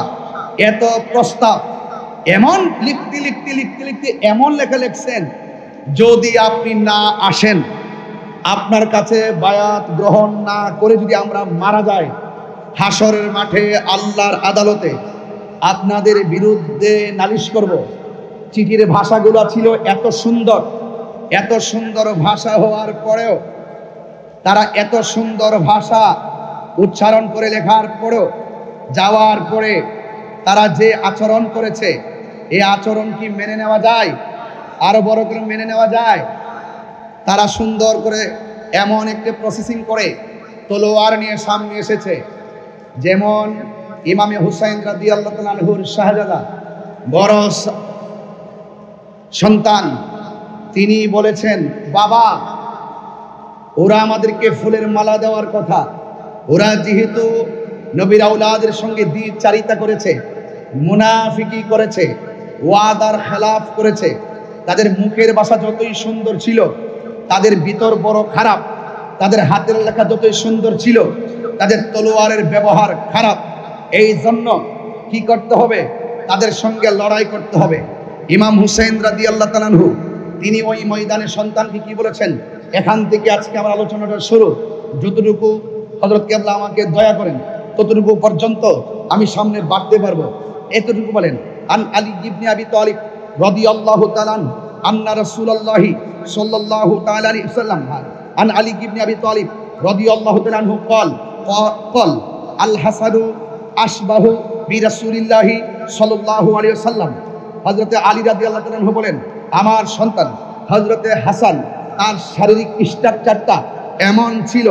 এত প্রস্তাব, এমন লিখতে লিখতে লিখতে লিখতে এমন লেখা লিখছেন, যদি আপনি না আসেন, আপনার কাছে বায়াত গ্রহণ না করে যদি আমরা মারা যাই, হাসরের মাঠে আল্লাহর আদালতে আপনাদের বিরুদ্ধে নালিশ করব। চিঠির ভাষাগুলো ছিল এত সুন্দর, এত সুন্দর ভাষা হওয়ার পরেও, তারা এত সুন্দর ভাষা উচ্চারণ করে লেখার পরেও, যাওয়ার পরে তারা যে আচরণ করেছে, এই আচরণ কি মেনে নেওয়া যায়? আরো বড় করে মেনে নেওয়া যায়? তারা সুন্দর করে এমন একটা প্রসেসিং করে তলোয়ার নিয়ে সামনে এসেছে, যেমন ইমামে হুসাইন রাদিয়াল্লাহু তাআলা আনহুর শাহজাদা বড় সন্তান, তিনি বলেছেন, বাবা, ওরা আমাদেরকে ফুলের মালা দেওয়ার কথা, ওরা যেহেতু নবীর আওলাদের সঙ্গে দ্বিচারিতা করেছে, মুনাফিকি করেছে, ওয়াদার খেলাফ করেছে, তাদের মুখের ভাষা যতই সুন্দর ছিল, তাদের ভিতর বড় খারাপ, তাদের হাতের লেখা যতই সুন্দর ছিল, তাদের তলোয়ারের ব্যবহার খারাপ। এই জন্য কি করতে হবে? তাদের সঙ্গে লড়াই করতে হবে। ইমাম হুসাইন রাদিয়াল্লাহু তাআলা আনহু তিনি ওই ময়দানের সন্তানকে কি বলেছেন? এখান থেকে আজকে আমার আলোচনাটা শুরু, যতটুকু হযরত কেবলা আমাকে দয়া করেন ততটুকু পর্যন্ত আমি সামনে বাড়তে পারবো, এতটুকু বলেন। আন আলী ইবনে আবি তালিব রাদিয়াল্লাহু তাআলা আন্না রাসূলুল্লাহি সাল্লাল্লাহু তাআলা আলাইহি ওয়াসাল্লাম আন আলী ইবনে আবি তালিব রাদিয়াল্লাহু তাআলা আনহু قال আল হাসানু আশবাহু বিরাসূলিল্লাহি সাল্লাল্লাহু আলাইহি ওয়াসাল্লাম। হযরতে আলী রাদিয়াল্লাহু তাআলা আনহু বলেন, আমার সন্তান হযরতে হাসান, তার শারীরিক স্ট্রাকচারটা এমন ছিল,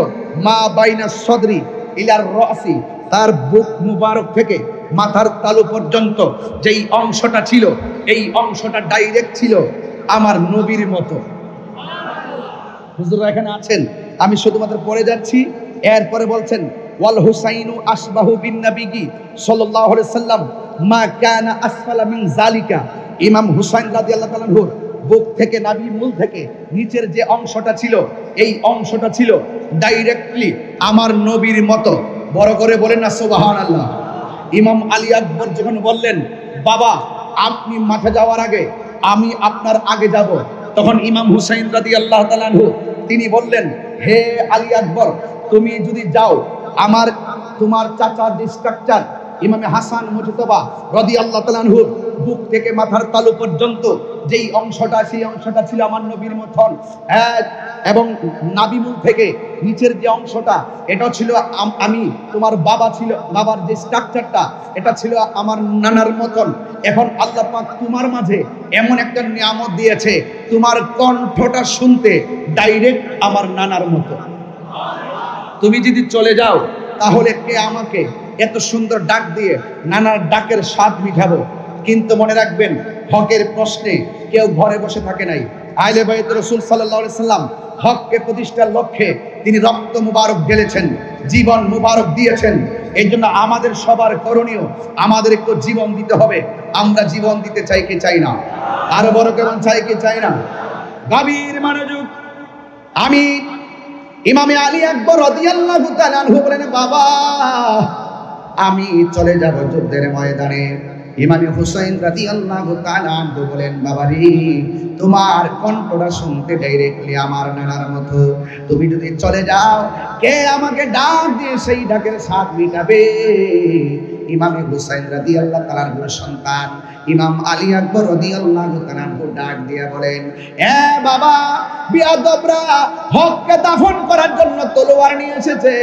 মা বাইনা সদরি ইলার রাসি, তার বুক মুবারক থেকে মাথার তালু পর্যন্ত যেই অংশটা ছিল, এই অংশটা ডাইরেক্ট ছিল আমার নবীর মতো। হুজুররা এখানে আছেন, আমি শুধুমাত্র পড়ে যাচ্ছি। এরপরে বলছেন, ওয়াল হুসাইনু আসবাহু বিন নবী সাল্লাল্লাহু আলাইহি সাল্লাম মা কানা আসফালা মিন যালিকা। ইমাম হুসাইন রাদিয়াল্লাহু তাআলা আনহু বুক থেকে, নাভি মূল থেকে নিচের যে অংশটা ছিল, এই অংশটা ছিল ডাইরেক্টলি আমার নবীর মতো। বড় করে বলেন না সুবহানাল্লাহ। ইমাম আলী আকবর যখন বললেন, বাবা, আপনি মাঠে যাওয়ার আগে আমি আপনার আগে যাব, তখন ইমাম হুসাইন রাদিয়াল্লাহু তাআলা আনহু তিনি বললেন, হে আলী আকবর, তুমি যদি যাও, তোমার চাচার যে স্ট্রাকচার ইমামে হাসান মুজতবা রাদিয়াল্লাহু তাআলা আনহু বুক থেকে মাথার তালু পর্যন্ত যেই অংশটা, সেই অংশটা ছিল আমার নবীর মতন। এবং নাভিমূল থেকে নিচের যে অংশটা, এটা ছিল আমি তোমার বাবা ছিল, বাবার যে স্ট্রাকচারটা, এটা ছিল আমার নানার মতন। এখন আল্লাহ পাক তোমার মাঝে এমন একটা নিয়ামত দিয়েছে, তোমার কণ্ঠটা শুনতে ডাইরেক্ট আমার নানার মতো। তুমি যদি চলে যাও, তাহলে কে আমাকে এত সুন্দর ডাক দিয়ে নানার ডাকের স্বাদ মিঠাবো? কিন্তু মনে রাখবেন, হকের প্রশ্নে কেউ ঘরে বসে থাকে নাই। আহলে বাইত রাসূল সাল্লাল্লাহু আলাইহি সাল্লাম হককে প্রতিষ্ঠার লক্ষ্যে তিনি রক্ত মুবারক ঢেলেছেন, জীবন মুবারক দিয়েছেন। এই জন্য আমাদের সবার করণীয়, আমাদের একটু জীবন দিতে হবে। আমরা জীবন দিতে চাই কি চাই না? আরো বড় কেমন চাই কি চাই না? গভীর মনোযোগ। আমি ইমামে আলী আকবর রাদিয়াল্লাহু তাআলা আনহু বলেন, বাবা, আমি চলে যাব যুদ্ধের ময়দানে। ইমামে হুসাইন রাদিয়াল্লাহু তাআলা আনহু বলেন, বাবা রে, তোমার কণ্ঠটা শুনতে ডাইরেক্টলি আমার নানার মতো। তুমি যদি চলে যাও, কে আমাকে ডাক দিয়ে সেই ডাকের স্বাদ মিটাবে? ইমামে হুসাইন রাদিয়াল্লাহু তাআলা আনহুর সন্তান ইমাম আলী আকবর রাদিয়াল্লাহু তাআলা আনহু ডাক দিয়ে বলেন, এ বাবা, বিয়াদবরা হককে দাফন করার জন্য তলোয়ার নিয়ে এসেছে।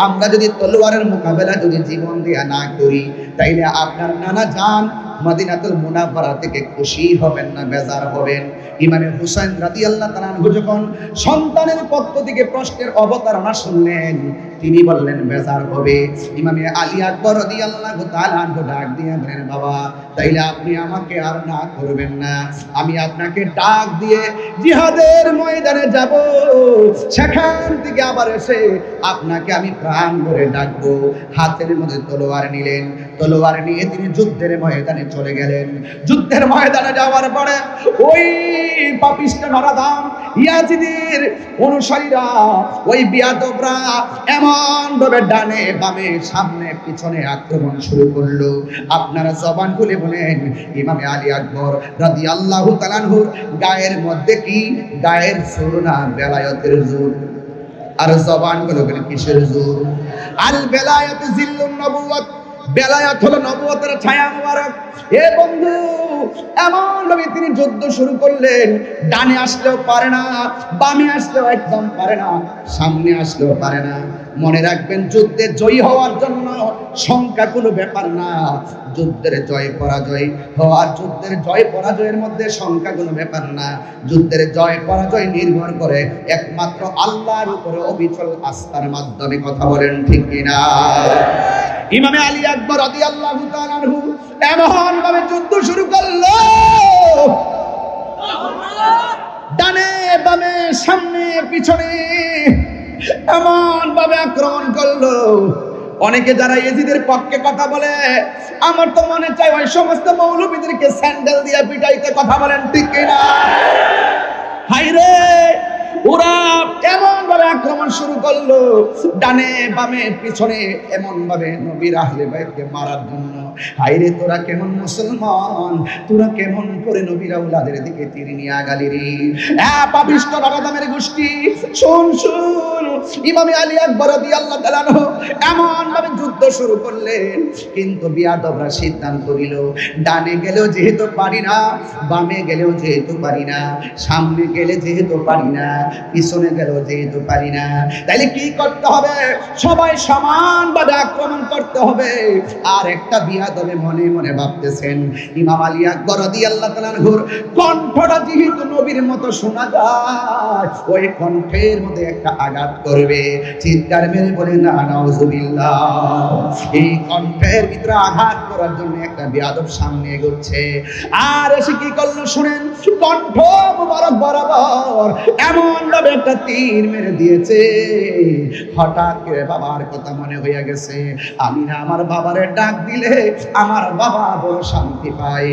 আমরা যদি তলোয়ারের মোকাবেলা যদি জীবন দিয়া না করি, তাইলে আপনার নানা জান মদিনাতুল মুনাওয়ারা থেকে খুশি হবেন না বেজার হবেন? ইমামে হুসাইন রাদিয়াল্লাহু তাআলা আনহু যখন সন্তানের পক্ষ থেকে প্রশ্নের অবতারণা শুনলেন, তিনি বললেন বেজার হবে। ইমামে আলী আকবর রাদিয়াল্লাহু তাআলা আনহু ডাক দিয়ে বলেন, বাবা, তাইলে আপনি আমাকে আর না করবেন না, আমি আপনাকে ডাক দিয়ে জিহাদের ময়দানে যাব, সেখান থেকে আবার এসে আপনাকে আমি প্রাণ ভরে ডাকবো। হাতের মধ্যে তলোয়ার নিলেন, তলোয়ার নিয়ে তিনি যুদ্ধের ময়দানে চলে গেলেন। যুদ্ধের ময়দানে যাওয়ার পরে ওই পাপিষ্ঠ নরাধম ইয়াজিদের অনুসারীরা, ওই বিয়াদবরা এমন ভাবে ডানে বামে সামনে পিছনে আক্রমণ শুরু করলো। আপনারা জবান খুলে বলেন, ইমামে আলী আকবর রাদিয়াল্লাহু তাআলা আনহুর গায়ের মধ্যে কি গায়ের জোর না বেলায়েতের জোর? আর জবান খুলে বলেন কিসের জোর? আল বেলায়েত জিল্লুন নবুওয়াত, বেলায়েত হলো নবুয়তের ছায়া মুবারক। এ বন্ধু, এমন ভাবে তিনি যুদ্ধ শুরু করলেন, ডানে আসলেও পারে না, বামে আসলেও একদম পারে না, সামনে আসলেও পারে না। মনে রাখবেন, যুদ্ধে জয়ী হওয়ার জন্য সংখ্যা কোনো ব্যাপার না। যুদ্ধের জয় পরাজয় হওয়ার, যুদ্ধের জয় পরাজয়ের মধ্যে সংখ্যা কোনো ব্যাপার না। যুদ্ধের জয় পরাজয় নির্ভর করে একমাত্র আল্লাহর উপরে অবিচল আস্থার মাধ্যমে। কথা বলেন ঠিক কিনা? ইমামে আলী আকবর রাদিয়াল্লাহু তাআলা আনহু এমন ভাবে যুদ্ধ শুরু করলো, ডানে বামে সামনে পিছনে এমন ভাবে আক্রমণ করলো। অনেকে যারা ইয়াজিদের পক্ষে কথা বলে, আমার তো মনে চায় ওই সমস্ত মৌলবীদেরকে স্যান্ডেল দিয়ে পিটাইতে। কথা বলেন ঠিক কিনা? হায়রে, ওরা এমন ভাবে আক্রমণ শুরু করলো, ডানে বামে পিছনে এমন ভাবে নবীর আহলে বাইতকে মারার জন্য। হায়রে, তোরা কেমন মুসলমান, তোরা কেমন করে নবীর আওলাদের দিকে তীর নিয়ে আগালি রে? পাপিষ্ঠ নরাধমের গোষ্ঠী, শুন শুন, ইমামে আলী আকবর রাদিয়াল্লাহু তাআলা আনহু এমন ভাবে যুদ্ধ শুরু করলেন। কিন্তু বিয়াদবরা সিদ্ধান্ত নিল, ডানে গেলেও যেহেতু পারি না, বামে গেলেও যেহেতু পারি না, সামনে গেলে যেহেতু পারি না, পিছনে গেলেও যেহেতু পারি না, তাইলে কি করতে হবে? সবাই সমানভাবে আক্রমণ করতে হবে। আর একটা বিয়াদবে মনে মনে ভাবতেছেন, ইমাম আলী আকবর রাদিয়াল্লাহু তাআলা আনহুর কণ্ঠটা যেহেতু নবীর মতো শোনা যায়, ওই কণ্ঠের মধ্যে একটা আঘাত করবে। চিৎকার মেরে বলে না নাউজুবিল্লাহ। এই কণ্ঠের ভিতরে আঘাত করার জন্য একটা বিয়াদব সামনে এগোচ্ছে। আর এসে কি করলো শুনেন, কণ্ঠ মুবারক বরাবর এমন ভাবে একটা তীর মেরে দিয়েছে। হঠাৎ করে বাবার কথা মনে হয়ে গেছে, আমি না আমার বাবারে ডাক দিলে আমার বাবা বড় শান্তি পায়,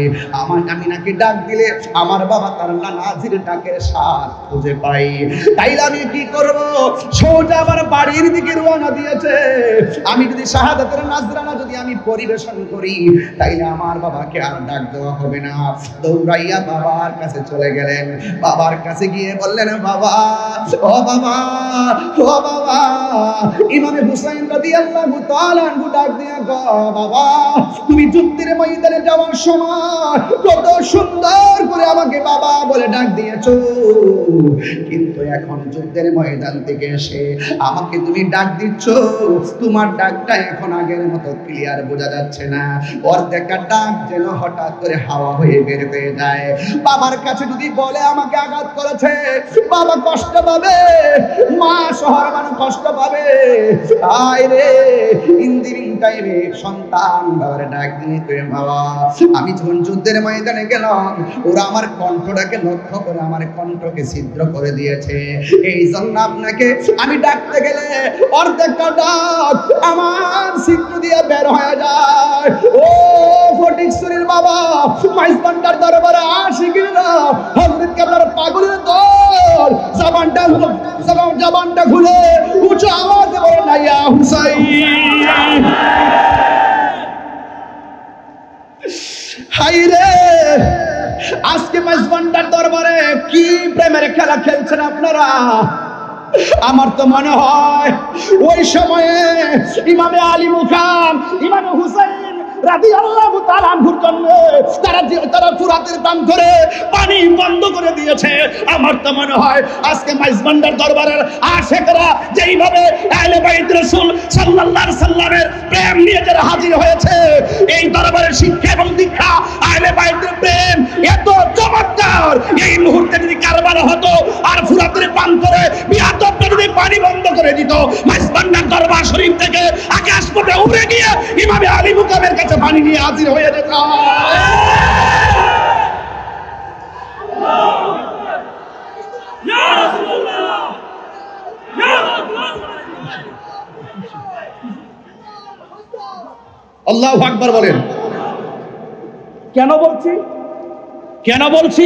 আমি নাকি ডাক দিলে আমার বাবা তার নাজির ডাকের স্বাদ খুঁজে পাই। তাইলে আমি কি করব? সোজা আমার বাড়ির দিকে রওনা দিয়েছে। আমি যদি শাহাদাতের নাজরানা যদি আমি পরিবেশন করি, তাইলে আমার বাবাকে আর ডাক দেওয়া হবে না। দৌড়াইয়া বাবার কাছে চলে গেলেন। বাবার কাছে গিয়ে বললেন, বাবা, ও বাবা, ও বাবা, ইমামে হুসাইন রাদিয়াল্লাহু তাআলা আনহু ডাক দিয়া গো, বাবা, তুমি যুদ্ধের ময়দানে যাওয়ার সময় কত সুন্দর করে আমাকে বাবা বলে ডাক দিয়েছো, কিন্তু এখন যুদ্ধের ময়দান থেকে এসে আমাকে তুমি ডাক দিচ্ছ, তোমার ডাকটা এখন আগের মতো ক্লিয়ার বোঝা যাচ্ছে না। অর্ধেকটা ডাক যেন হঠাৎ করে হাওয়া হয়ে বের হয়ে যায়। বাবার কাছে যদি বলে আমাকে আঘাত করেছে, বাবা কষ্ট পাবে, মা শহর মানুষ কষ্ট পাবে। আয় রে, ইন্দিরিং টাইমে সন্তান বাবার ডাক দিয়ে তুই বাবা। আমি যখন যুদ্ধের ময়দানে গেলাম, ওরা আমার কণ্ঠটাকে লক্ষ্য করে আমার কণ্ঠকে ছিদ্র করে দিয়েছে। এই জন্য আপনাকে আমি ডাকতে গেলে অর্ধেকটা ডাক আমার ছিদ্র দিয়ে বের হয়ে যায়। ও ফটিকছড়ির বাবা, মাইজবান্ডার দরবারে আশিকিরা হযরত কেবলার পাগলের দল, জবানটা খুলে উঁচু আওয়াজে বলে না, ইয়া হুসাইন। হায়রে, আজকে মাইজবান্ডার দরবারে কি প্রেমের খেলা খেলছেন আপনারা? আমার তো মনে হয় ওই সময়ে ইমামে আলী মুকাম, ইমামে হুসাইন রাদিয়াল্লাহু তাআলা আনহুর জন্য তারা ফুরাতের দাম ধরে পানি বন্ধ করে দিয়েছে। আমার তো মনে হয় আজকে মাইজবান্ডার দরবারের আশিকরা যেইভাবে আহলে বাইত রাসূল সাল্লাল্লাহু আলাইহি সাল্লামের প্রেম নিয়ে যারা হাজির হয়েছে, এই দরবারের শিক্ষা এবং দীক্ষা আহলে বাইতের প্রেম এত চমৎকার, এই মুহূর্তে যদি কারবালা হতো আর ফুরাতের প্রান্তরে বিয়াদবটা যদি পানি বন্ধ করে দিত, মাইজবান্ডার দরবার শরীফ থেকে আকাশ পথে উড়ে গিয়ে ইমামে আলী মুকামের কাছে পানি নিয়ে হাজির হয়ে যেত। আল্লাহু আকবার বলেন। কেন বলছি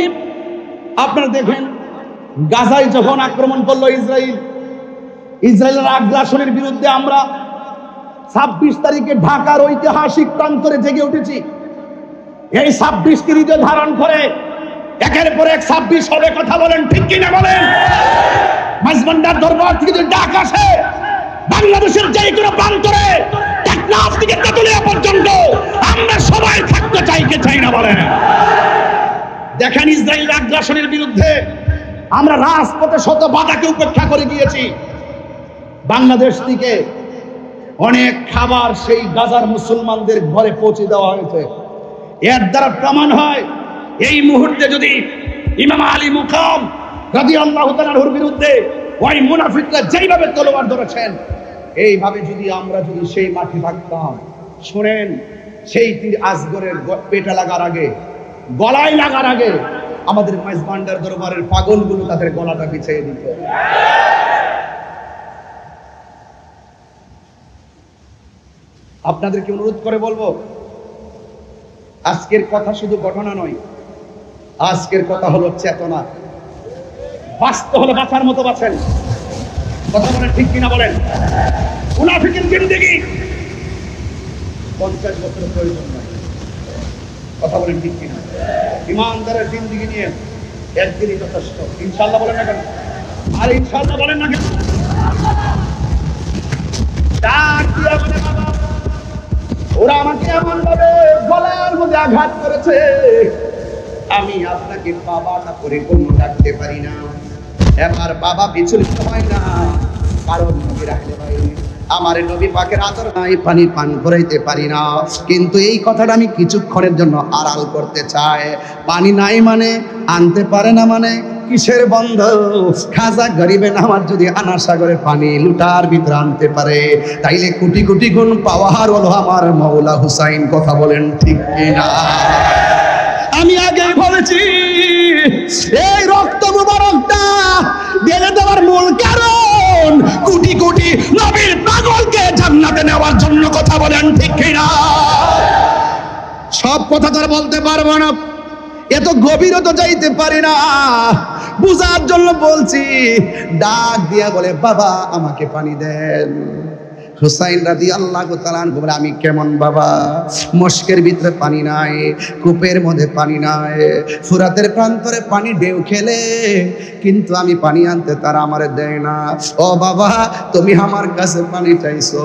আপনারা দেখেন, গাজায় যখন আক্রমণ করলো ইসরায়েলের আগ্রাসনের বিরুদ্ধে আমরা 26 তারিখে ঢাকার ঐতিহাসিক প্রান্তরে জেগে উঠেছি। এই 26কে হৃদয়ে ধারণ করে একের পর এক 26 হবে। কথা বলেন ঠিক কিনা বলেন? মাঝবান্ডার দরবার থেকে যদি ডাক আসে, বাংলাদেশের যে কোনো প্রান্তরে টেকনাফ থেকে তেতুলিয়া পর্যন্ত আমরা সবাই থাকতে চাই, কে চাই না বলেন? দেখেন, ইসরায়েলের আগ্রাসনের বিরুদ্ধে আমরা রাজপথে শত বাধাকে উপেক্ষা করে গিয়েছি। বাংলাদেশ থেকে অনেক খাবার সেই গাজার মুসলমানদের ঘরে পৌঁছে দেওয়া হয়েছে। এর দ্বারা প্রমাণ হয়, এই মুহূর্তে যদি ইমাম আলী মুকাম রাদিয়াল্লাহু তাআলার বিরুদ্ধে ওই মুনাফিকরা যেইভাবে তলোয়ার ধরেছেন, এইভাবে যদি আমরা সেই মাঠে থাকতাম, শুনেন, সেই তীর আসগরের পেটে লাগার আগে, গলায় লাগার আগে আমাদের মাইজবান্ডার দরবারের পাগলগুলো তাদের গলাটা বিছিয়ে দিত। আপনাদেরকে অনুরোধ করে বলবো, আজকের কথা শুধু ঘটনা নয়, আজকের কথা হলো চেতনা। বাঁচতে হলে বাঁচার মতো বাঁচেন। কথা বলেন ঠিক কিনা বলেন? মুনাফিকের জিন্দেগি 50 বছরের প্রয়োজন নয়। কথা বলেন ঠিক কিনা? ইমানদারের জিন্দেগি নিয়ে একদিনই যথেষ্ট। ইনশাআল্লাহ বলেন না কেন? আর ইনশাআল্লাহ বলেন না কেন? ডাক দিয়া বলে, বাবা, ওরা আমাকে এমন ভাবে গলার মধ্যে আঘাত করেছে, আমি আপনাকে বাবাটা করে কোনো ডাকতে পারি না। এবার বাবা বিচলিত হয় না, কারণ নবী রাখলে ভাই আমার নবী পাকের আদর নাই, পানি পান করাইতে পারি না। কিন্তু এই কথাটা আমি কিছুক্ষণের জন্য আড়াল করতে চাই। পানি নাই মানে, আনতে পারে না মানে কিসের বন্ধ? খাজা গরিবে নামাজ যদি আনা সাগরের পানি লুটার ভিতরে আনতে পারে, তাইলে কোটি কোটি গুণ পাওয়ার হলো আমার মাওলা হুসাইন। কথা বলেন ঠিক কিনা? আমি আগেই বলেছি, এই রক্ত মুবারকটা ঢেলে দেওয়ার মূল কারণ কোটি কোটি নবীর পাগলকে জান্নাতে নেওয়ার জন্য। কথা বলেন ঠিক কিনা? সব কথা তো বলতে পারবো না, এত গভীরও তো যাইতে পারি না, বুঝার জন্য বলছি। ডাক দিয়া বলে, বাবা আমাকে পানি দেন। হুসাইন রাদিয়াল্লাহু তাআলা আনহু বলে, আমি কেমন বাবা? মস্কের ভিতরে পানি নাই, কূপের মধ্যে পানি নাই, ফুরাতের প্রান্তরে পানি ঢেউ খেলে, কিন্তু আমি পানি আনতে তারা আমারে দেয় না। ও বাবা, তুমি আমার কাছে পানি চাইছো,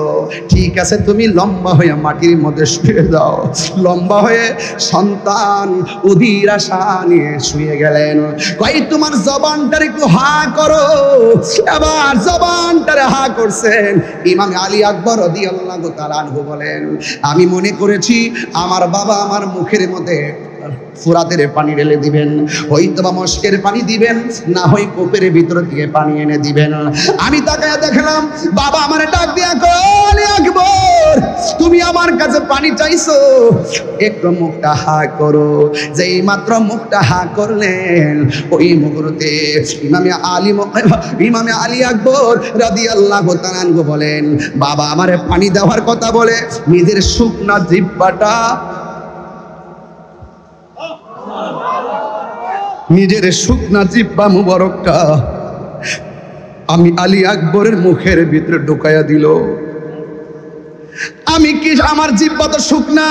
ঠিক আছে, তুমি লম্বা হয়ে মাটির মধ্যে শুয়ে যাও। লম্বা হয়ে সন্তান অধীর আশা নিয়ে শুয়ে গেলেন। কই তোমার জবানটার একটু হা করো। এবার জবানটারে হা করছেন। ইমাম আলী আকবর রাদিয়াল্লাহু তাআলা আনহু বলেন, আমি মনে করেছি আমার বাবা আমার মুখের মধ্যে ফুরাতের পানি ঢেলে দিবেন, হয়তো বা মস্কের পানি দিবেন, না হয় কূপের ভিতর থেকে পানি এনে দিবেন। আমি তাকায় দেখলাম বাবা আমার ডাক দিয়া কয়, আকবর তুমি আমার কাছে পানি চাইছো, একটু মুখটা হা করো। যেই মাত্র মুখটা হা করলেন, ওই মুহূর্তে ইমামে আলী আকবর রাদিয়াল্লাহু তাআলা আনহু বলেন, বাবা আমারে পানি দেওয়ার কথা বলে নিজের শুকনা জিহ্বাটা, নিজের শুকনা জিহ্বা মুবারকটা আমি আলী আকবরের মুখের ভিতরে ঢুকাইয়া দিল। আমি কি, আমার জিহ্বা তো শুকনা,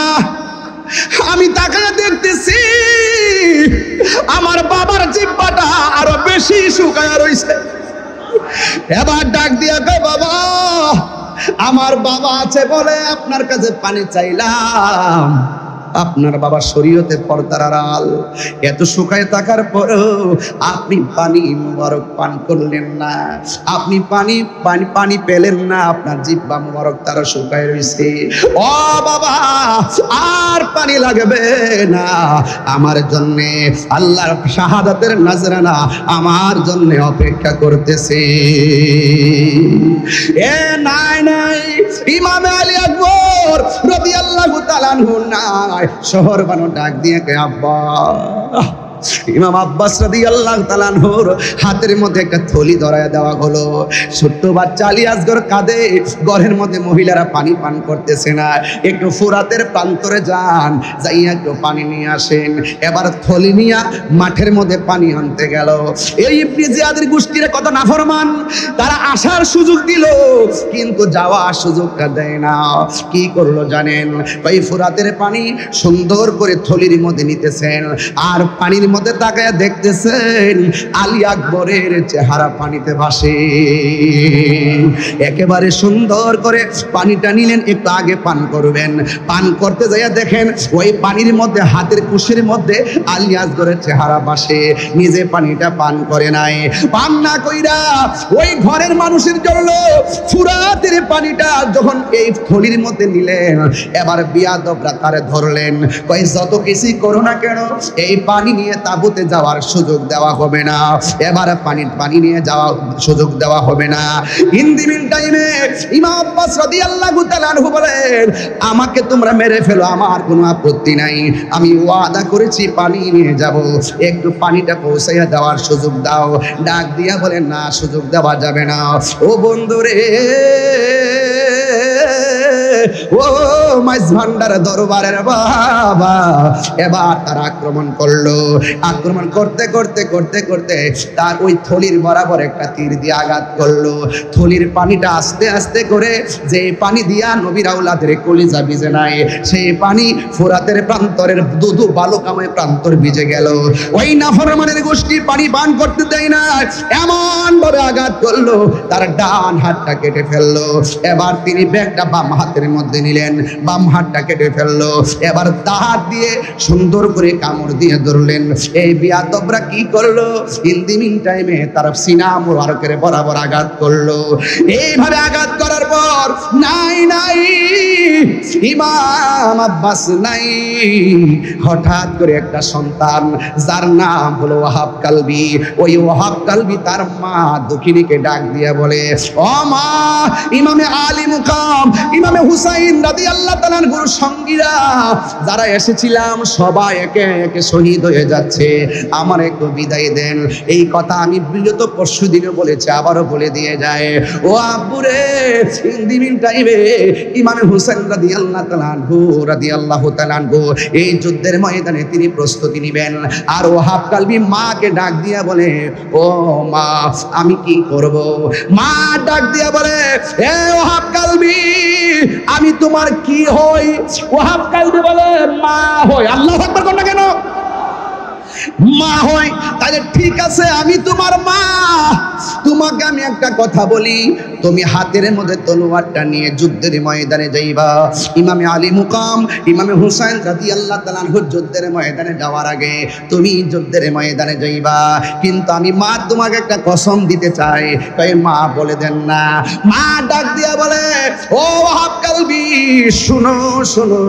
আমি তাকায়া দেখতেছি আমার বাবার জিহ্বাটা আরো বেশি শুকায়া রইছে। এবার ডাক দিয়া কয়, বাবা আমার বাবা আছে বলে আপনার কাছে পানি চাইলাম। আপনার বাবা শরীয়তে পর্দার আড়াল, এত শুকায় থাকার পরেও আপনি পানি মুবারক পান করলেন না, আপনি পানি পেলেন না, আপনার জিহ্বা মুবারক তারা শুকায় রয়েছে। ও বাবা আর পানি লাগবে না, আমার জন্যে আল্লাহর শাহাদাতের নজরানা আমার জন্যে অপেক্ষা করতেছে। এ নাই নাই, ইমাম আলী আকবর রাদিয়াল্লাহু তাআলা আনহু নাই, শহর বানো ডাক দিয়ে কে, আব্বা ইমাম আব্বাস রাদিয়াল্লাহু তাআলা আনহুর হাতের মধ্যে একটা থলি ধরায় দেওয়া হলো। ছোট্ট বাচ্চা আলী আসগর কাঁদে, ঘরের মধ্যে মহিলারা পানি পান করতেছে না, একটু ফুরাতের প্রান্তরে যান, যাইয়া একটু পানি নিয়ে আসেন। এবার থলি নিয়ে মাঠের মধ্যে পানি আনতে গেল। এই ইবনে জিয়াদের গোষ্ঠীর কত নাফরমান, তারা আসার সুযোগ দিল কিন্তু যাওয়ার সুযোগটা দেয় না। কি করলো জানেন? ওই ফুরাতের পানি সুন্দর করে থলির মধ্যে নিতেছেন, আর পানির মধ্যে তাকায় দেখতেছেন আলী আকবরের চেহারা পানিতে ভাসে। একেবারে সুন্দর করে পানিটা নিলেন, একটু আগে পান করবেন, পান করতে যাইয়া দেখেন ওই পানির মধ্যে হাতের কুশির মধ্যে আলী আসগরের চেহারা ভাসে। নিজে পানিটা পান করে নাই, পান না কইরা ওই ঘরের মানুষের জন্য ফুরাতের পানিটা যখন এই থলির মধ্যে নিলেন, এবার বিয়াদবরা তারে ধরলেন, কই যত কিছুই করো না কেন এই পানি নিয়ে তাঁবুতে যাওয়ার সুযোগ দেওয়া হবে না, এবার পানি নিয়ে যাওয়ার সুযোগ দেওয়া হবে না। ইন দি মিন টাইমে ইমাম আব্বাস রাদিয়াল্লাহু তাআলা আনহু বলেন, আমাকে তোমরা মেরে ফেলো, আমার কোনো আপত্তি নাই, আমি ওয়াদা করেছি পানি নিয়ে যাব, একটু পানিটা পৌঁছাইয়া দেওয়ার সুযোগ দাও। ডাক দিয়া বলেন, না, সুযোগ দেওয়া যাবে না। ও বন্ধুরে, ও মাইজ ভান্ডার দরবারের বাবা, এবার তারা আক্রমণ করলো। আক্রমণ করতে করতে করতে করতে তার ওই থলির বরাবর একটা তীর দিয়ে আঘাত করলো। থলির পানিটা আস্তে আস্তে করে, যে পানি দিয়া নবীর আওলাদের কলিজা ভিজে নাই, সেই পানি ফোরাতের প্রান্তরের দুধু বালুকাময় প্রান্তর ভিজে গেল। ওই নাফরমানের গোষ্ঠী পানি পান করতে দেয় না, এমন ভাবে আঘাত করলো তার ডান হাতটা কেটে ফেললো। এবার তিনি ব্যাগটা বাম হাতের মধ্যে নিলেন, বাম হাতটা কেটে ফেললো। এবার তাহার দিয়ে সুন্দর করে কামড় দিয়ে ধরলেন। এই বিয়াদবরা কি করলো? ইন দি মিন টাইমে তার সিনা মুবারকের বরাবর আঘাত করলো। এইভাবে আঘাত করার পর নাই ইমাম আব্বাস নাই, হঠাৎ করে একটা সন্তান যার নাম হলো ওয়াহাব কালবি, ওই ওয়াহাব কালবি তার মা দক্ষিণীকে ডাক দিয়ে বলে, ও মা, ইমামে আলী মুকাম ইমামে হুসাইন রাদিয়াল্লাহু তাআলা আনহুর সঙ্গীরা যারা এসেছিলাম সবাই একে একে শহীদ হয়ে যাচ্ছে, আমার একটু বিদায় দেন। এই কথা আমি বিগত পরশু দিনে বলেছি, আবারও বলে দিয়ে যায়, ও আব্বুরে, ইন দি মিন টাইমে ইমামে হুসাইন রাদিয়াল্লাহু তাআলা আনহু এই যুদ্ধের ময়দানে তিনি প্রস্তুতি নেবেন। আর ওয়াহাব কালবি মাকে ডাক দিয়া বলে, ও মা, আমি কি করব? মা ডাক দিয়া বলে, হে ওয়াহাব কালবি, আমি তোমার কি হই? ওয়াহাব কালবি বলে, মা হই। আল্লাহু আকবার কোন না কেন? মা হই, তাহলে ঠিক আছে, আমি তোমার মা। তোমাকে আমি একটা কথা বলি, তুমি হাতের মধ্যে তলোয়ারটা নিয়ে যুদ্ধের ময়দানে যাইবা। ইমামে আলী মুকাম ইমামে হুসাইন রাদিয়াল্লাহু তাআলা আনহু যুদ্ধের ময়দানে যাওয়ার আগে তুমি যুদ্ধের ময়দানে যাইবা, কিন্তু আমি মা তোমাকে একটা কসম দিতে চাই। তাই মা বলে দেন না। মা ডাক দিয়া বলে, ও ওয়াহাব কালবি, শুনো শুনো,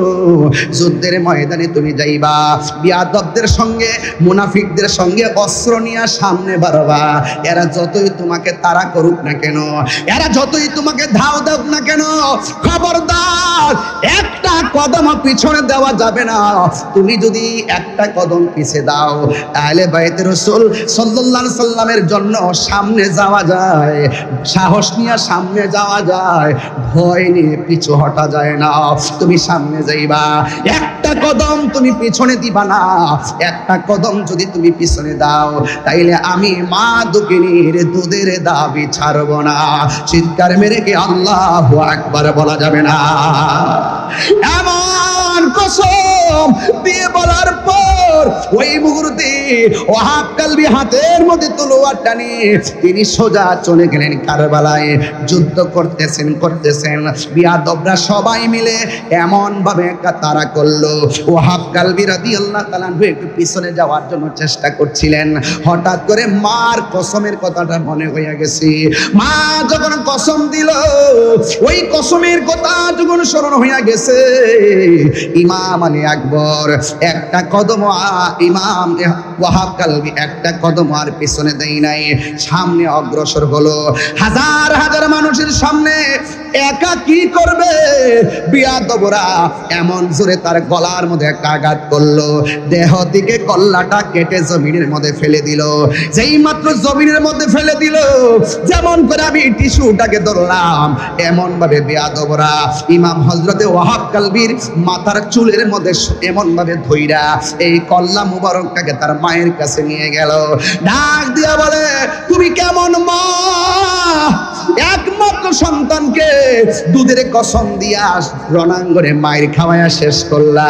যুদ্ধের ময়দানে তুমি যাইবা, বিয়াদবদের সঙ্গে মুনাফিকদের সঙ্গে অস্ত্র নিয়ে সামনে বাড়বা। এরা যতই তোমাকে তাড়া করুক না কেন, এরা যতই তোমাকে ধাও দাও না কেন, খবরদার একটা কদম পিছনে দেওয়া যাবে না। তুমি যদি একটা কদম পিছে দাও, আহলে বাইতে রাসূল সাল্লাল্লাহু আলাইহি সাল্লামের জন্য সামনে যাওয়া যায়, সাহস নিয়ে সামনে যাওয়া যায়, ভয় নিয়ে পিছু হটা যায় না। তুমি সামনে যাইবা, একটা কদম তুমি পিছনে দিবা না। একটা কদম যদি তুমি পিছনে দাও, তাইলে আমি মা দুকিনীর দুধের দাবি ছাড়ব না। চিৎকার মেরে কি আল্লাহু আকবার বলা যাবে না? এমন কসম দিয়ে বলার পর ওই মুহূর্তে ওয়াহাব কালবি হাতের মধ্যে তলোয়ারটা নিয়ে তিনি সোজা চলে গেলেন কারবালায়। যুদ্ধ করতেছেন বিয়াদবরা সবাই মিলে এমন ভাবে একটা তাড়া করলো। ওয়াহাব কালবি রাদিয়াল্লাহু তাআলা আনহু একটু পিছনে যাওয়ার জন্য চেষ্টা করছিলেন, হঠাৎ করে মার কসমের কথাটা মনে হয়ে গেছে। মা যখন কসম দিল, ওই কসমের কথা যখন স্মরণ হয়ে গেছে, ইমাম আলী আকবর একটা কদম ইমাম ওয়াহাব কালবি একটা কদম আর পিছনে দেয় নাই, সামনে অগ্রসর হলো। হাজার হাজার মানুষের সামনে একা কি করবে, বিয়াদবরা এমন জোরে তার গলার মধ্যে একটা আঘাত করলো, দেহ থেকে কল্লাটা কেটে জমিনের মধ্যে ফেলে দিল। যেই মাত্র জমিনের মধ্যে ফেলে দিল, যেমন করে আমি টিস্যুটাকে ধরলাম এমন ভাবে বিয়াদবরা ইমাম হযরতে ওয়াহাব কালবির মাথার চুলের মধ্যে এমন ভাবে ধইরা এই কল্লা মুবারকটাকে তার মায়ের কাছে নিয়ে গেল। ডাক দিয়া বলে, তুমি কেমন মা, একমাত্র সন্তানকে দুধের কসম দিয়া রণাঙ্গনে মায়ের খাওয়ায়া শেষ করলা,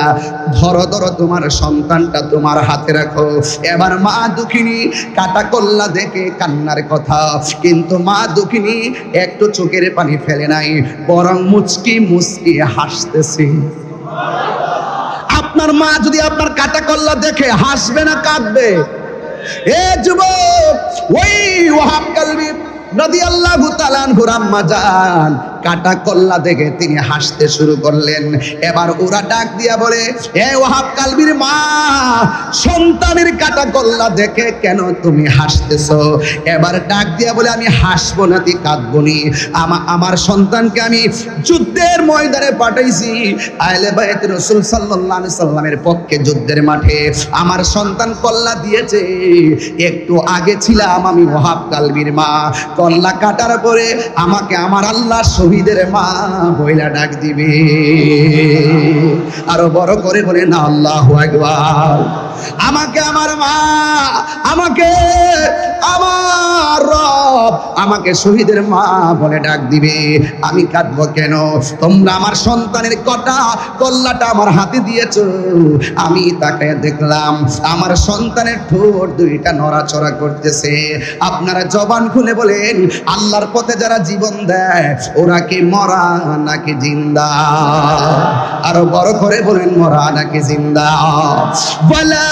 ধরো ধরো তোমার সন্তানটা তোমার হাতে রাখো। এবার মা দুঃখিনী কাটা কল্লা দেখে কান্নার কথা, কিন্তু মা দুঃখিনী একটু চোখের পানি ফেলে নাই, বরং মুচকি মুচকি হাসতেছে। আপনার মা যদি আপনার কাটা কল্লা দেখে হাসবে না কাঁদবে? এ যুবক, ওই ওয়াহাব কালবি রাদিয়াল্লাহু তাআলা আনহু আম্মা জান কাটা কল্লা দেখে তিনি হাসতে শুরু করলেন। এবার ওরা ডাক দিয়া বলে, এ ওয়াহাব কালবির মা, সন্তানের কাটা কল্লা দেখে কেন তুমি হাসতেছো? এবার ডাক দিয়া বলে, আমি হাসবো না কি কাঁদবো নি, আমার সন্তানকে আমি যুদ্ধের ময়দানে পাঠাইছি, আহলে বাইত রাসূল সাল্লাল্লাহু আলাইহি সাল্লামের পক্ষে যুদ্ধের মাঠে আমার সন্তান কল্লা দিয়েছে। একটু আগে ছিলাম আমি ওয়াহাব কালবির মা, কল্লা কাটার পরে আমাকে আমার আল্লাহ শহীদের মা বইলা ডাক দিবে। আরো বড় করে বলে না আল্লাহু আকবার। আমাকে আমার মা, আমাকে আমার রব আমাকে শহীদের মা বলে ডাক দিবে। আমি কাঁদবো কেন? তোমরা আমার সন্তানের কল্লাটা আমার হাতে দিয়েছো, আমি তাকায় দেখলাম আমার সন্তানের ঠোঁট দুইটা নড়াচড়া করতেছে। আপনারা জবান খুলে বলেন, আল্লাহর পথে যারা জীবন দেয় ওরা কি মরা নাকি জিন্দা? আরো বড় করে বলেন, মরা নাকি জিন্দা? ওয়ালা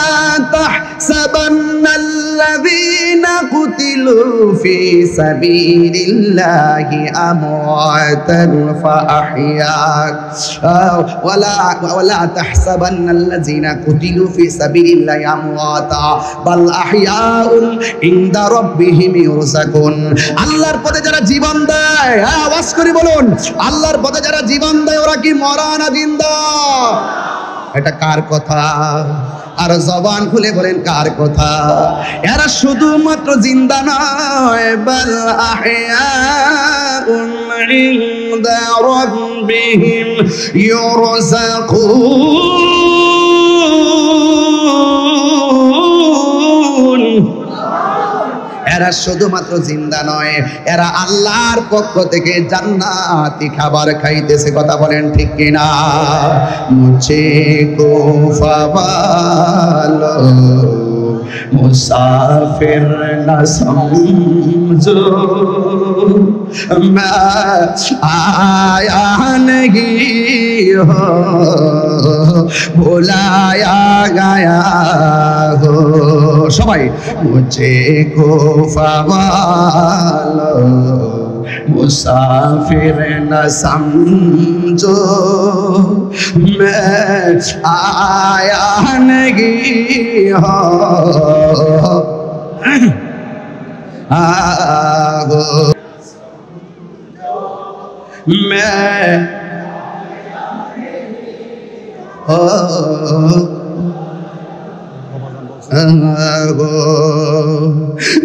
তাহসাবান্নাল্লাযীনা কুতিলু ফি সাবিলিল্লাহি আমওয়াতান ফাআহইয়াক ওয়ালা তাহসাবান্নাল্লাযীনা কুতিলু ফি সাবিলিল্লাহি আমওয়াতা বাল আহইয়াউন ইনদা রাব্বিহিম ইউরযাকুন। আল্লাহর পথে যারা জীবন দেয়, আওয়াজ করে বলুন, আল্লাহর পথে যারা জীবন দেয় ওরা কি মরা না জিন্দা? এটা কার কথা? আর জবান খুলে বলেন কার কথা? এরা শুধুমাত্র জিন্দা নয়, বাল আহইয়াউন ইনদা রাব্বিহিম ইউরযাকুন। এরা শুধুমাত্র জিন্দা নয়, এরা আল্লাহর পক্ষ থেকে জান্নাতি খাবার খাইতেছে। কথা বলেন ঠিক কিনা? মুঝে কো ফাওয়ালো মুসাফির না সমঝো, मैं आया नहीं हो बुलाया गया हो। সবাই मुझे को फवालो मुसाफिर न समझो, मैं आया नहीं हो आगो मैं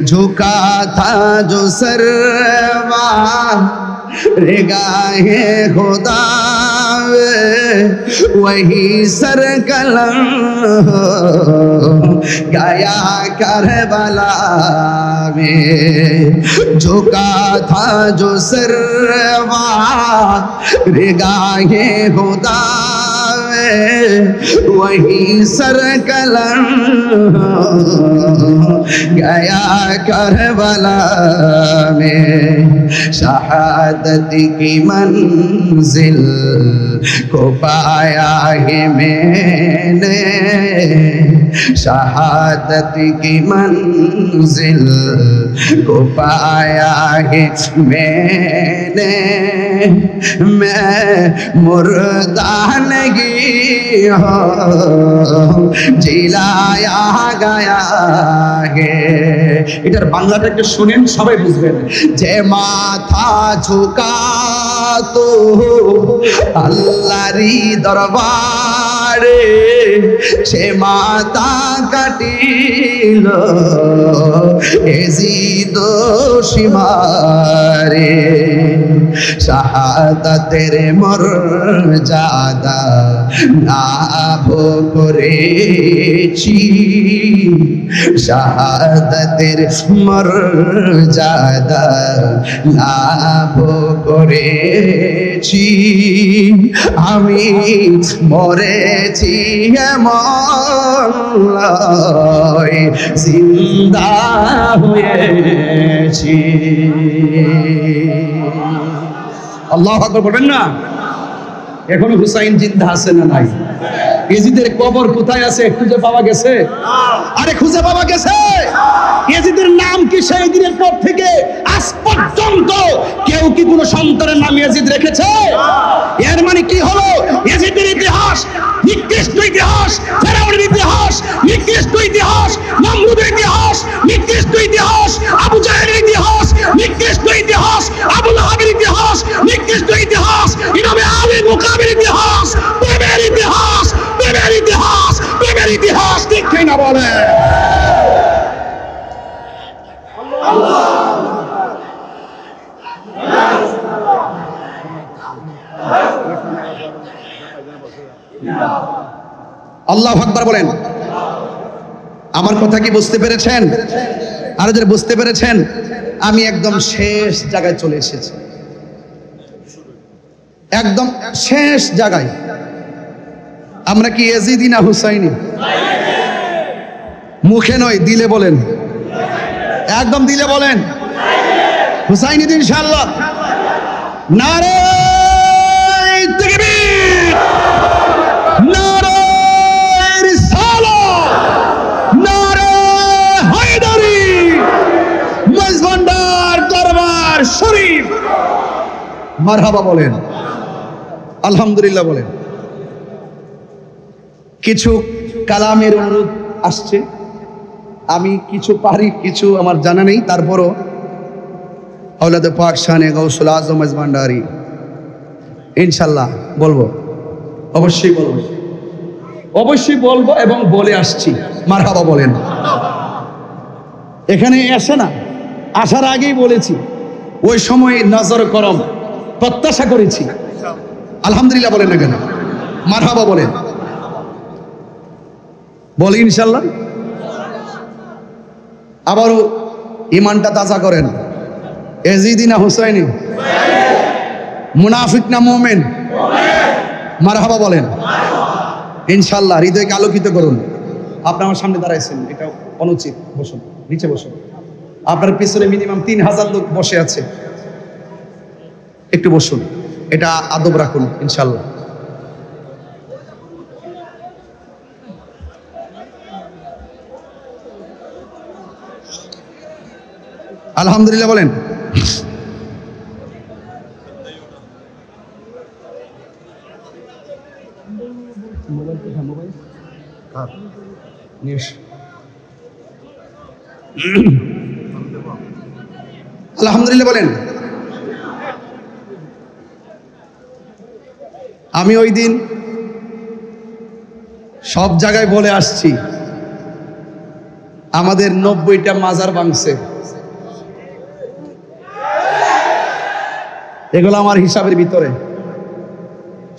झुका था जो सरवा रिगाहे खुदा वही सर कलम गया करबला में। झुका था जो सरवा रिगाहे खुदा वही सर कलम गया करबला में। शहादत की मंजिल को पाया है मैंने, शहादत की मंजिल को पाया है मैंने, मैं मुर्दा नहीं हूँ जिलाया गया है। এটার বাংলাটা একটু শুনেন, সবাই বুঝবেন। যে মাথা ঝুঁকা তো আল্লাহরই দরবারে, সে মাথা কাটিল এজিদ সীমারে। শাহাদাতের মর্যাদা লাভ করেছি, শাহাদাতের মর্যাদা লাভ করেছি। আমি মরেছি এমন নয়, জিন্দা হয়েছি। আল্লাহু আকবার বলবেন না? এখনো হুসাইন জিন্দা আছে না নাই? ইয়াজিদের কবর কোথায় আছে খুঁজে পাওয়া গেছে? আরে খুঁজে পাওয়া গেছে। ইয়াজিদের নাম কি সেই দিনের পর থেকে আজ পর্যন্ত কেউ কি কোনো সন্তানের নাম ইয়াজিদ রেখেছে? এর মানে কি হলো? ইয়াজিদের ইতিহাস নিকৃষ্ট ইতিহাস, ফেরাউনের ইতিহাস নিকৃষ্ট ইতিহাস, নমরুদের ইতিহাস নিকৃষ্ট ইতিহাস, আবু জাহেলের ইতিহাস নিকৃষ্ট ইতিহাস, আবু লাহাবের ইতিহাস নিকৃষ্ট ইতিহাস, ইমামে আলী মুকামের ইতিহাস, প্রেমের ইতিহাস, প্রেমের ইতিহাস, প্রেমের ইতিহাস। ঠিক না বলে? আল্লাহু আকবার বলেন। আমার কথা কি বুঝতে পেরেছেন? আর যারা বুঝতে পেরেছেন, আমি একদম শেষ জায়গায় চলে এসেছি, একদম শেষ জায়গায়। আমরা কি ইয়াজিদি না হুসাইনি? মুখে নয়, দিলে বলেন, একদম দিলে বলেন হুসাইনি ইনশাআল্লাহ। নারে তাকবীর, নারে রিসালাত, নারে হায়দারি, মজভান্ডার দরবার শরীফ। মারহাবা বলেন, আলহামদুলিল্লাহ বলেন। কিছু কালামের অনুরোধ আসছে, আমি কিছু পারি, কিছু আমার জানা নেই, তারপরও আওলাদে পাক শানে গাউসুল আজম মজভান্ডারি ইনশাআল্লাহ বলবো, অবশ্যই বলবো, অবশ্যই বলবো এবং বলে আসছি। মারহাবা বলেন। এখানে আসে না, আসার আগেই বলেছি, ওই সময় নজর করম প্রত্যাশা করেছি। আলহামদুলিল্লাহ বলেন না কেন? মারহাবা বলেন, বলি ইনশাআল্লাহ। আবারও ইমানটা তাজা করেন। ইয়াজিদি না হুসাইনি? মুনাফিক না মুমিন? মারহাবা বলেন ইনশাআল্লাহ। হৃদয়কে আলোকিত করুন। আপনি আমার সামনে দাঁড়াইছেন, এটা অনুচিত। বসুন, নিচে বসুন। আপনার পিছনে মিনিমাম 3000 লোক বসে আছে, একটু বসুন, এটা আদব রাখুন ইনশাআল্লাহ। আলহামদুলিল্লাহ বলেন। আলহামদুলিল্লাহ বলেন। আমি ওই দিন সব জায়গায় বলে আসছি, আমাদের 90টা মাজার ভাঙছে। এগুলো আমার হিসাবের ভিতরে,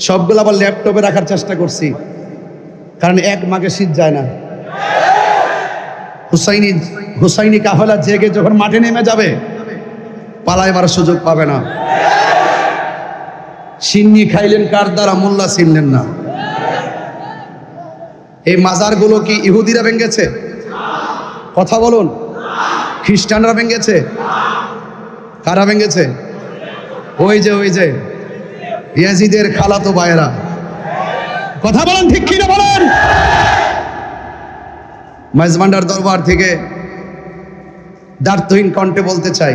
সবগুলো আবার ল্যাপটপে রাখার চেষ্টা করছি, কারণ এক মাকে শীত যায় না। হুসাইনি কাফেলা জেগে যখন মাঠে নেমে যাবে, পালাইবার সুযোগ পাবে না। সিন্নি খাইলেন কার দ্বারা? মোল্লা চিনলেন না। এই মাজারগুলো কি ইহুদিরা ভেঙেছে? কথা বলুন। খ্রিস্টানরা ভেঙেছে? কারা ভেঙেছে? ওই যে ইয়াজিদের খালাতো ভাইয়েরা। কথা বলেন, ঠিক কিনা বলেন? মাইজভান্ডার দরবার থেকে দ্বার্থহীন কণ্ঠে বলতে চাই,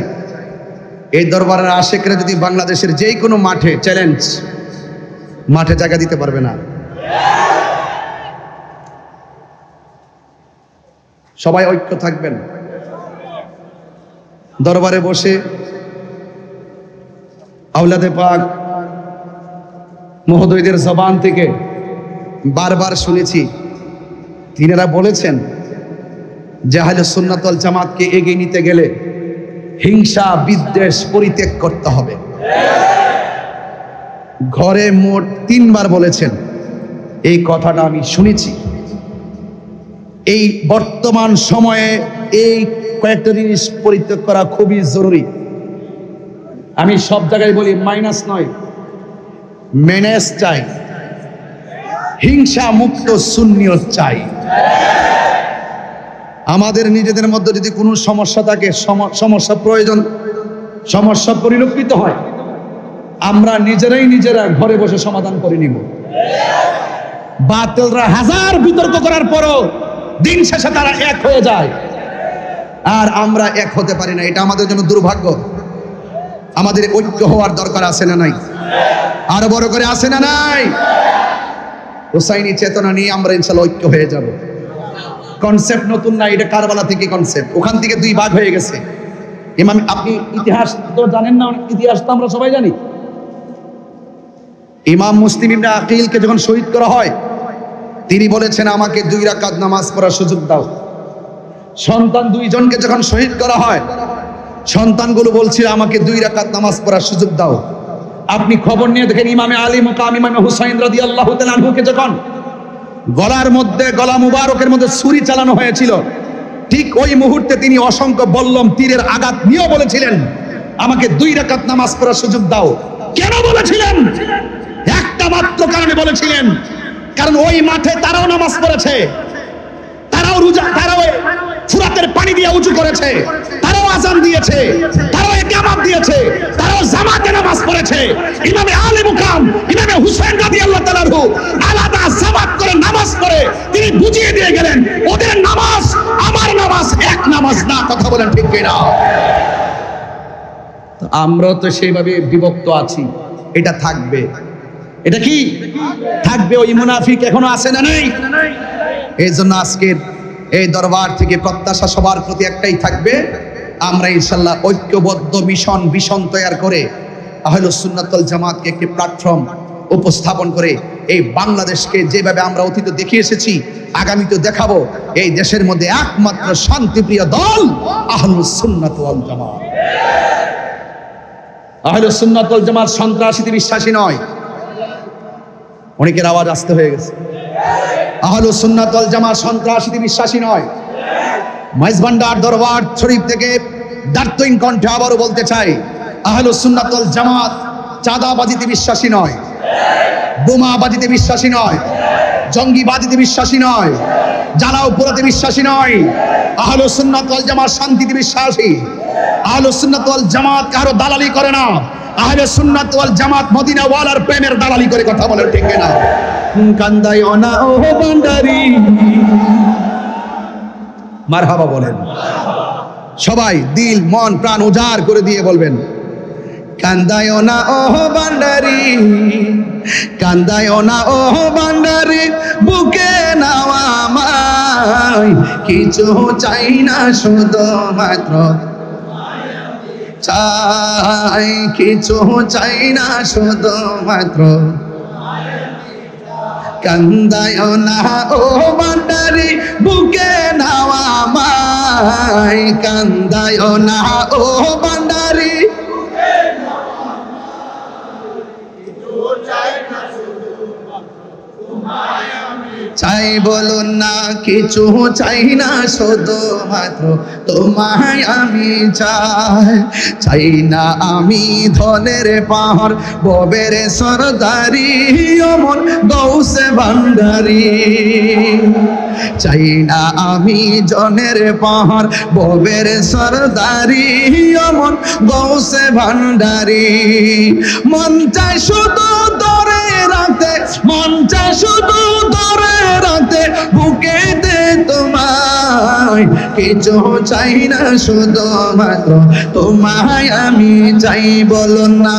এই দরবারের আশেকরা যদি বাংলাদেশের যেই কোনো মাঠে চ্যালেঞ্জ, মাঠে জায়গা দিতে পারবে না। সবাই ঐক্য থাকবেন। দরবারে বসে আওলাদে পাক মহোদয়দের জবান থেকে বারবার শুনেছি, তিনারা বলেছেন যে আহলে সুন্নাত ওয়াল জামাতকে এগিয়ে নিতে গেলে হিংসা বিদ্বেষ পরিত্যাগ করতে হবে। ঘরে মোট 3 বার বলেছেন, এই কথাটা আমি শুনেছি। এই বর্তমান সময়ে এই কয়েকটা জিনিস পরিত্যাগ করা খুবই জরুরি। আমি সব জায়গায় বলি, মাইনাস নয়, মেনেস চাই, হিংসা মুক্ত সুন্নিয়ত চাই। আমাদের নিজেদের মধ্যে যদি কোনো সমস্যা থাকে, সমস্যা প্রয়োজন, সমস্যা পরিলক্ষিত হয়, আমরা নিজেরা ঘরে বসে সমাধান করে নিব। বাতিলরা হাজার বিতর্ক করার পরও দিন শেষে তারা এক হয়ে যায়, আর আমরা এক হতে পারি না। এটা আমাদের জন্য দুর্ভাগ্য। আমাদের ঐক্য হওয়ার দরকার আছে না নাই? আরো বড় করে আছে না নাই? হুসাইনি চেতনা নিয়ে আমরা ইনশাআল্লাহ ঐক্য হয়ে যাব। কনসেপ্ট নতুন না, এটা কারবালা থেকে কনসেপ্ট। ওখান থেকে 2 ভাগ হয়ে গেছে। ইমাম, আপনি ইতিহাস তো জানেন না? ইতিহাস তো আমরা সবাই জানি। ইমাম মুসলিম ইবনে আকিলকে যখন শহীদ করা হয়, তিনি বলেছেন আমাকে 2 রাকাত নামাজ পড়ার সুযোগ দাও। সন্তান 2 জনকে যখন শহীদ করা হয়, সন্তানগুলো বলছিল আমাকে 2 রাকাত নামাজ পড়ার সুযোগ দাও। আপনি খবর নিয়ে দেখেন, ইমামে আলী মুকাম ইমামে হুসাইন রাদিয়াল্লাহু তাআলা আনহুকে যখন গলার মধ্যে, গলা মুবারকের মধ্যে ছুরি চালানো হয়েছিল, ঠিক ওই মুহূর্তে তিনি অসংখ্য বল্লম তীরের আঘাত নিয়ে বলেছিলেন আমাকে 2 রাকাত নামাজ পড়ার সুযোগ দাও। কেন বলেছিলেন? একটা মাত্র কারণে বলেছিলেন, কারণ ওই মাঠে তারাও নামাজ পড়েছে, তারাও ফুরাতের পানি দিয়ে উজু করেছে, তারাও আযান দিয়েছে, তারাও ইকামত দিয়েছে, তারাও জামাতে নামাজ পড়েছে। ইমামে আলী মুকাম ইমামে হুসাইন রাদিয়াল্লাহু তাআলা আনহু আলাদা জামাত করে নামাজ পড়ে তিনি বুঝিয়ে দিয়ে গেলেন, ওদের নামাজ আমার নামাজ এক নামাজ না। কথা বলেন ঠিক কিনা? আমরা তো সেইভাবে বিভক্ত আছি। এটা থাকবে। এটা কি থাকবে? ওই মুনাফিক এখনো আছে না নাই? এই জন্য আজকের এই দরবার থেকে প্রত্যাশা সবার প্রতি একটাই থাকবে, আমরা ইনশাআল্লাহ ঐক্যবদ্ধ মিশন তৈরি করে আহলুস সুন্নাত ওয়াল জামাতকে একটি প্ল্যাটফর্ম উপস্থাপন করে এই বাংলাদেশকে যেভাবে আমরা অতীতে দেখিয়ে এসেছি, আগামীতে দেখাবো, এই দেশের মধ্যে একমাত্র শান্তিপ্রিয় দল আহলুস সুন্নাত ওয়াল জামাত। আহলুস সুন্নাত ওয়াল জামাত সন্ত্রাসীতে বিশ্বাসী নয়। অনেকের আওয়াজ আসতে হয়ে গেছে। আহলুস সুন্নাত ওয়াল জামাত সন্ত্রাসীতে বিশ্বাসী নয়। মাইজভান্ডার দরবার শরীফ থেকে দার্থহীন কণ্ঠে আবারও বলতে চাই, আহলুস সুন্নাত ওয়াল জামাত চাঁদাবাজিতে বিশ্বাসী নয়, বোমাবাজিতে বিশ্বাসী নয়, জঙ্গিবাজিতে বিশ্বাসী নয়, জ্বালাও পোড়াতে বিশ্বাসী নয়। আহলুস সুন্নাত ওয়াল জামাত শান্তিতে বিশ্বাসী। আহলুস সুন্নাত ওয়াল জামাত কারো দালালি করে না। আহলুস সুন্নাত ওয়াল জামাত মদিনা ওয়ালার প্রেমের দালালি করে। কথা বলেন ঠিক কিনা? কান্দাই অনা ও ভান্ডারি, মারহাবা বলেন সবাই, দিল মন প্রাণ উজাড় করে দিয়ে বলবেন, কান্দায় না ও ভান্ডারি, কান্দায় না ও ভান্ডারি, বুকে নাও আমায়, কিছু চাই না শুধু মাত্র চাই, কিছু চাই না শুধু মাত্র, কান্দায় না ও ভান্ডারি, বুকে নাও আমায়, কান্দায় না ও ভান্ডারি, চাই বলুন না, কিছু চাই না শুধু মাত্র তোমায় আমি চাই, চাই না আমি ধনের পাহাড়, ববের সরদারি, অমন গৌসে ভান্ডারি। চাই না আমি জনের পাহাড় ববের সরদারি অমন গৌসে ভান্ডারি মন চাই শুধু ধরে রাখতে মন চাই শুধু ধরে রাখতে বুকেতে তোমায় কিছু চাই না শুধু মাত্র তোমায় আমি চাই বলো না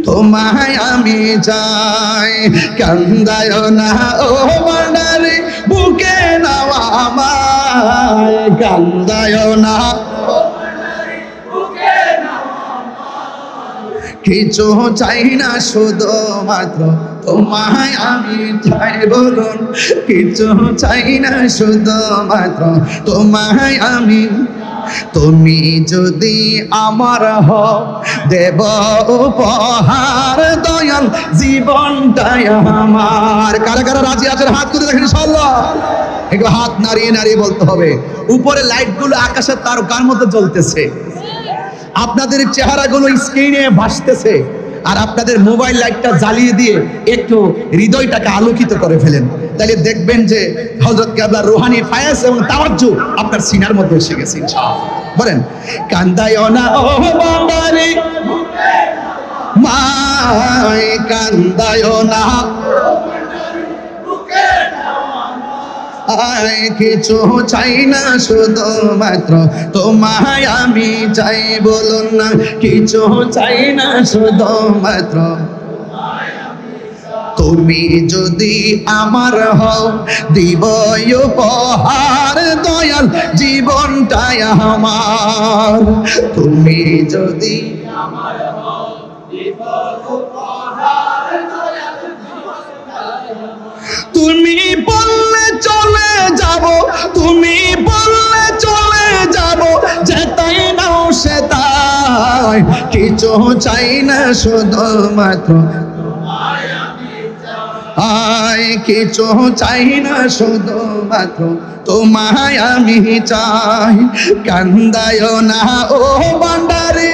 তোমায় আমি চাই কান্দায় না ও ভান্ডারি বুকে নাও আমায় কান্দায় না কিছু চাই না শুধু মাত্র তোমায় আমি চাই বলুন কিছু চাই না শুধু মাত্র তোমায় আমি তুমি যদি আমার হও দেব উপহার দয়াল জীবনটাই আমার কারা কারা রাজি আছেন হাত তুলে দেখেন ইনশাআল্লাহ একটু হাত নাড়িয়ে নাড়িয়ে বলতে হবে উপরে লাইটগুলো আকাশের তারকার মতো জ্বলতেছে আপনাদের চেহারাগুলো স্ক্রিনে ভাসতেছে আর আপনাদের মোবাইল লাইটটা জ্বালিয়ে দিয়ে একটু হৃদয়টাকে আলোকিত করে ফেলেন তাহলে দেখবেন যে হযরত কেবলার রুহানি ফায়াজ এবং তাওয়াজ্জু আপনার সিনার মধ্যে এসে গেছে ইনশাআল্লাহ বলেন কান্দায়ও না ও ভান্ডারি মাই কান্দায়ও না কিছু চাই না শুধু মাত্র তোমায় আমি চাই বলুন না কিছু চাই না শুধু মাত্র তুমি যদি আমার হও দিব উপহার দয়াল জীবনটাই আমার তুমি যদি আমার হও দিব উপহার দয়াল তুমি বললে চলে যাব তুমি বললে চলে যাব যেতাই নাও সে তাই কিছু চাই না শুধু মাত্র আয় কিছু চাই না শুধু মাত্র তোমায় আমি চাই কান্দায় না ও ভান্ডারি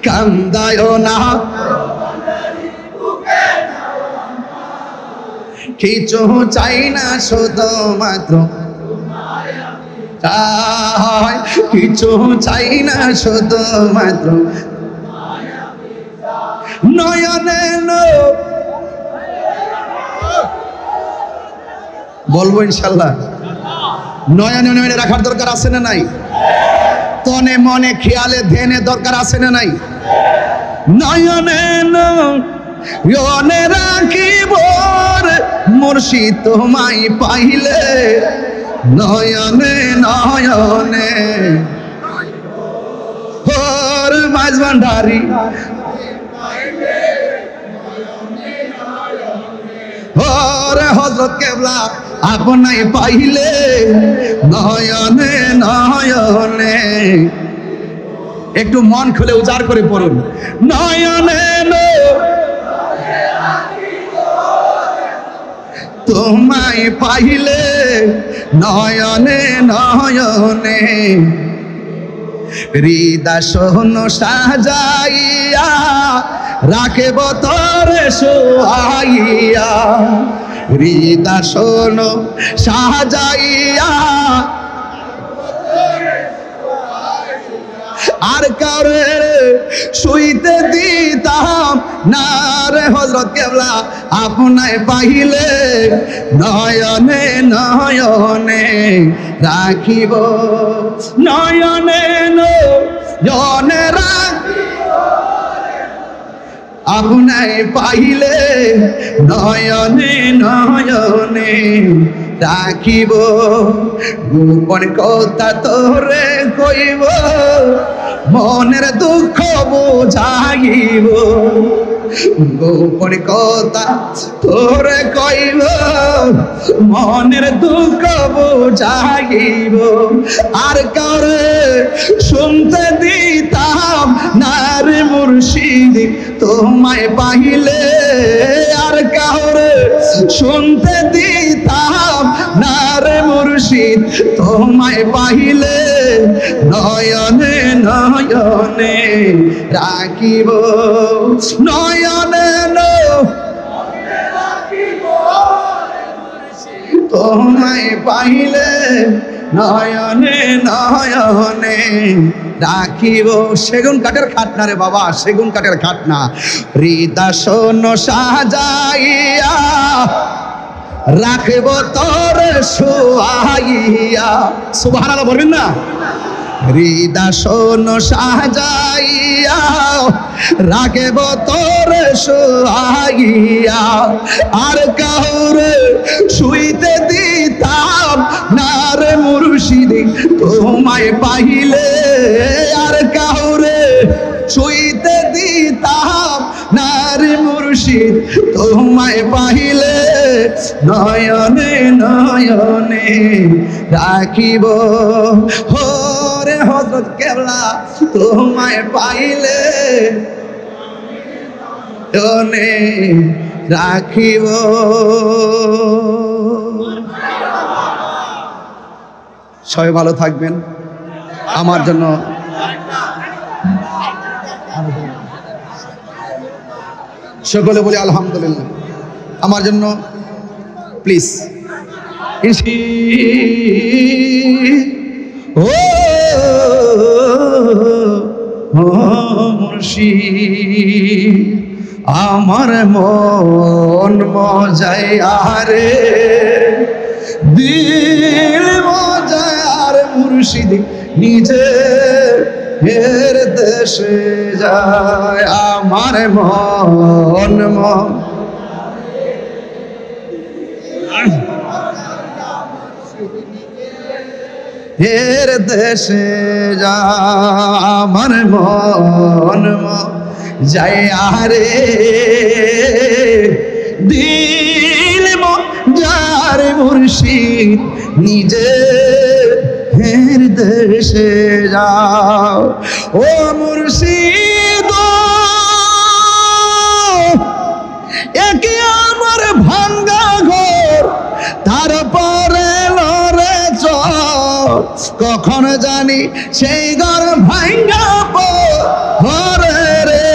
কান্দায় না কিছু চাই না শুধু মাত্র চাই কিছু চাই না শুধু মাত্র নয়নে বলবো ইনশাল্লাহ নয়নে নয়নে রাখার দরকার আছে না নাই তনে মনে খেয়ালে ধ্যানে দরকার আছে না নাই নয়নে নয়নে রাখিব মুর্শিদ তোমায় পাইলে নয়নে নয়নে ওর মাঝ ভান্ডারি ওরে হযরত কেবলা আপনাই পাইলে নয়নে নয়নে একটু মন খুলে উজাড় করে পড়ুন নয়নে তোমায় পাইলে নয়নে নয়নে হৃদয় সোহন সাজাইয়া রাখব তোরে সোহাইয়া হৃদয় সোহন সাজাইয়া আর কারে শুইতে দিতাম না রে হযরত কেবলা আপনায় পাইলে নয়নে নয়নে রাখিব নয়নে নয়নে আপনায় পাইলে নয়নে নয়নে রাখিব গোপন কথা তোরে কইব মনের দুঃখ বুঝাইব গোপন কথা তোরে কইব মনের দুঃখ বুঝাইব আর কারে শুনতে দিতাম না রে মুর্শিদ তোমায় পাইলে আর কারে শুনতে দিতাম না রে মুর্শিদ তোমায় পাইলে নয়নে নয়নে রাখিব নয়নে তোমায় পাইলে নয়নে নয়নে রাখিব। সেগুন কাঠের খাটনা রে বাবা, সেগুন কাঠের খাটনা। হৃদয় সাজাইয়া রাখব তোর শুয়াইয়া। সুবহানাল্লাহ বলবেন না? হৃদয় সাজাইয়া রাখব তোর শুয়াইয়া, আর কাউরে শুইতে দিতাম না রে মুর্শিদ তোমায় পাইলে, আর কাউরে শুইতে দিতাম না রে মুর্শিদ তোমায় পাইলে, নয়নে নয়নে রাখিব। হরে হযরত কেবলা তোমায় পাইলে নয়নে রাখিব। সবাই ভালো থাকবেন। আমার জন্য সকলে বলি আলহামদুলিল্লাহ। আমার জন্য প্লিজ। ও মুর্শিদ আমার মন মজায় আরে দিল মজায় আরে মুর্শিদ নিজে এর দেশে যায়। আমার মন এর দেশে যায়। আমার মন যায় আরে দিল মজার মুর্শিদ নিজে হের দেশে যাও। ও মুর্শিদ একে আমার ভাঙ্গা ঘর, তারপরে লড়ে চল, কখন জানি সেই ঘর ভাঙ্গা পরে রে।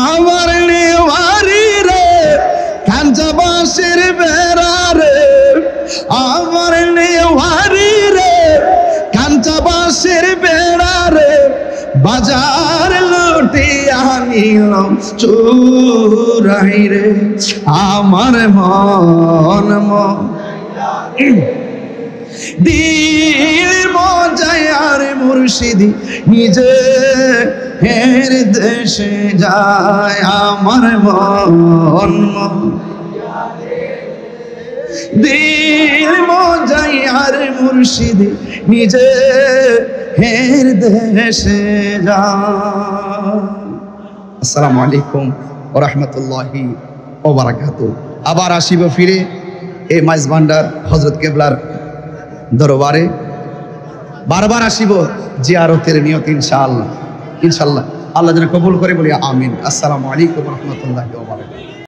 আমার নেওয়ারি রে কাঞ্চা বাঁশের বেড়া রে, আমার নেওয়ারি রে কাঞ্চা বাঁশের বেড়া রে, বাজার লুটিয়া নিলাম চুরাই রে। আমার মন দিল মজায় আর মুর্শিদি নিজে হের দেশে যায়। আমার মন দিল মজায় আর মুর্শিদি নিজে হের দেশে যায়। আসসালামু আলাইকুম ওয়া রাহমাতুল্লাহি ওয়া বারাকাতুহু। আবার আসিব ফিরে এই মাইজ ভান্ডার হযরত কেবলার দরবারে, বারবার আসিব জিয়ারতের নিয়ত ইনশাআল্লাহ। ইনশাআল্লাহ আল্লাহ যেন কবুল করে বলি আমিন। আসসালামু আলাইকুম ওয়া রাহমাতুল্লাহি ওয়া বারাকাতুহু।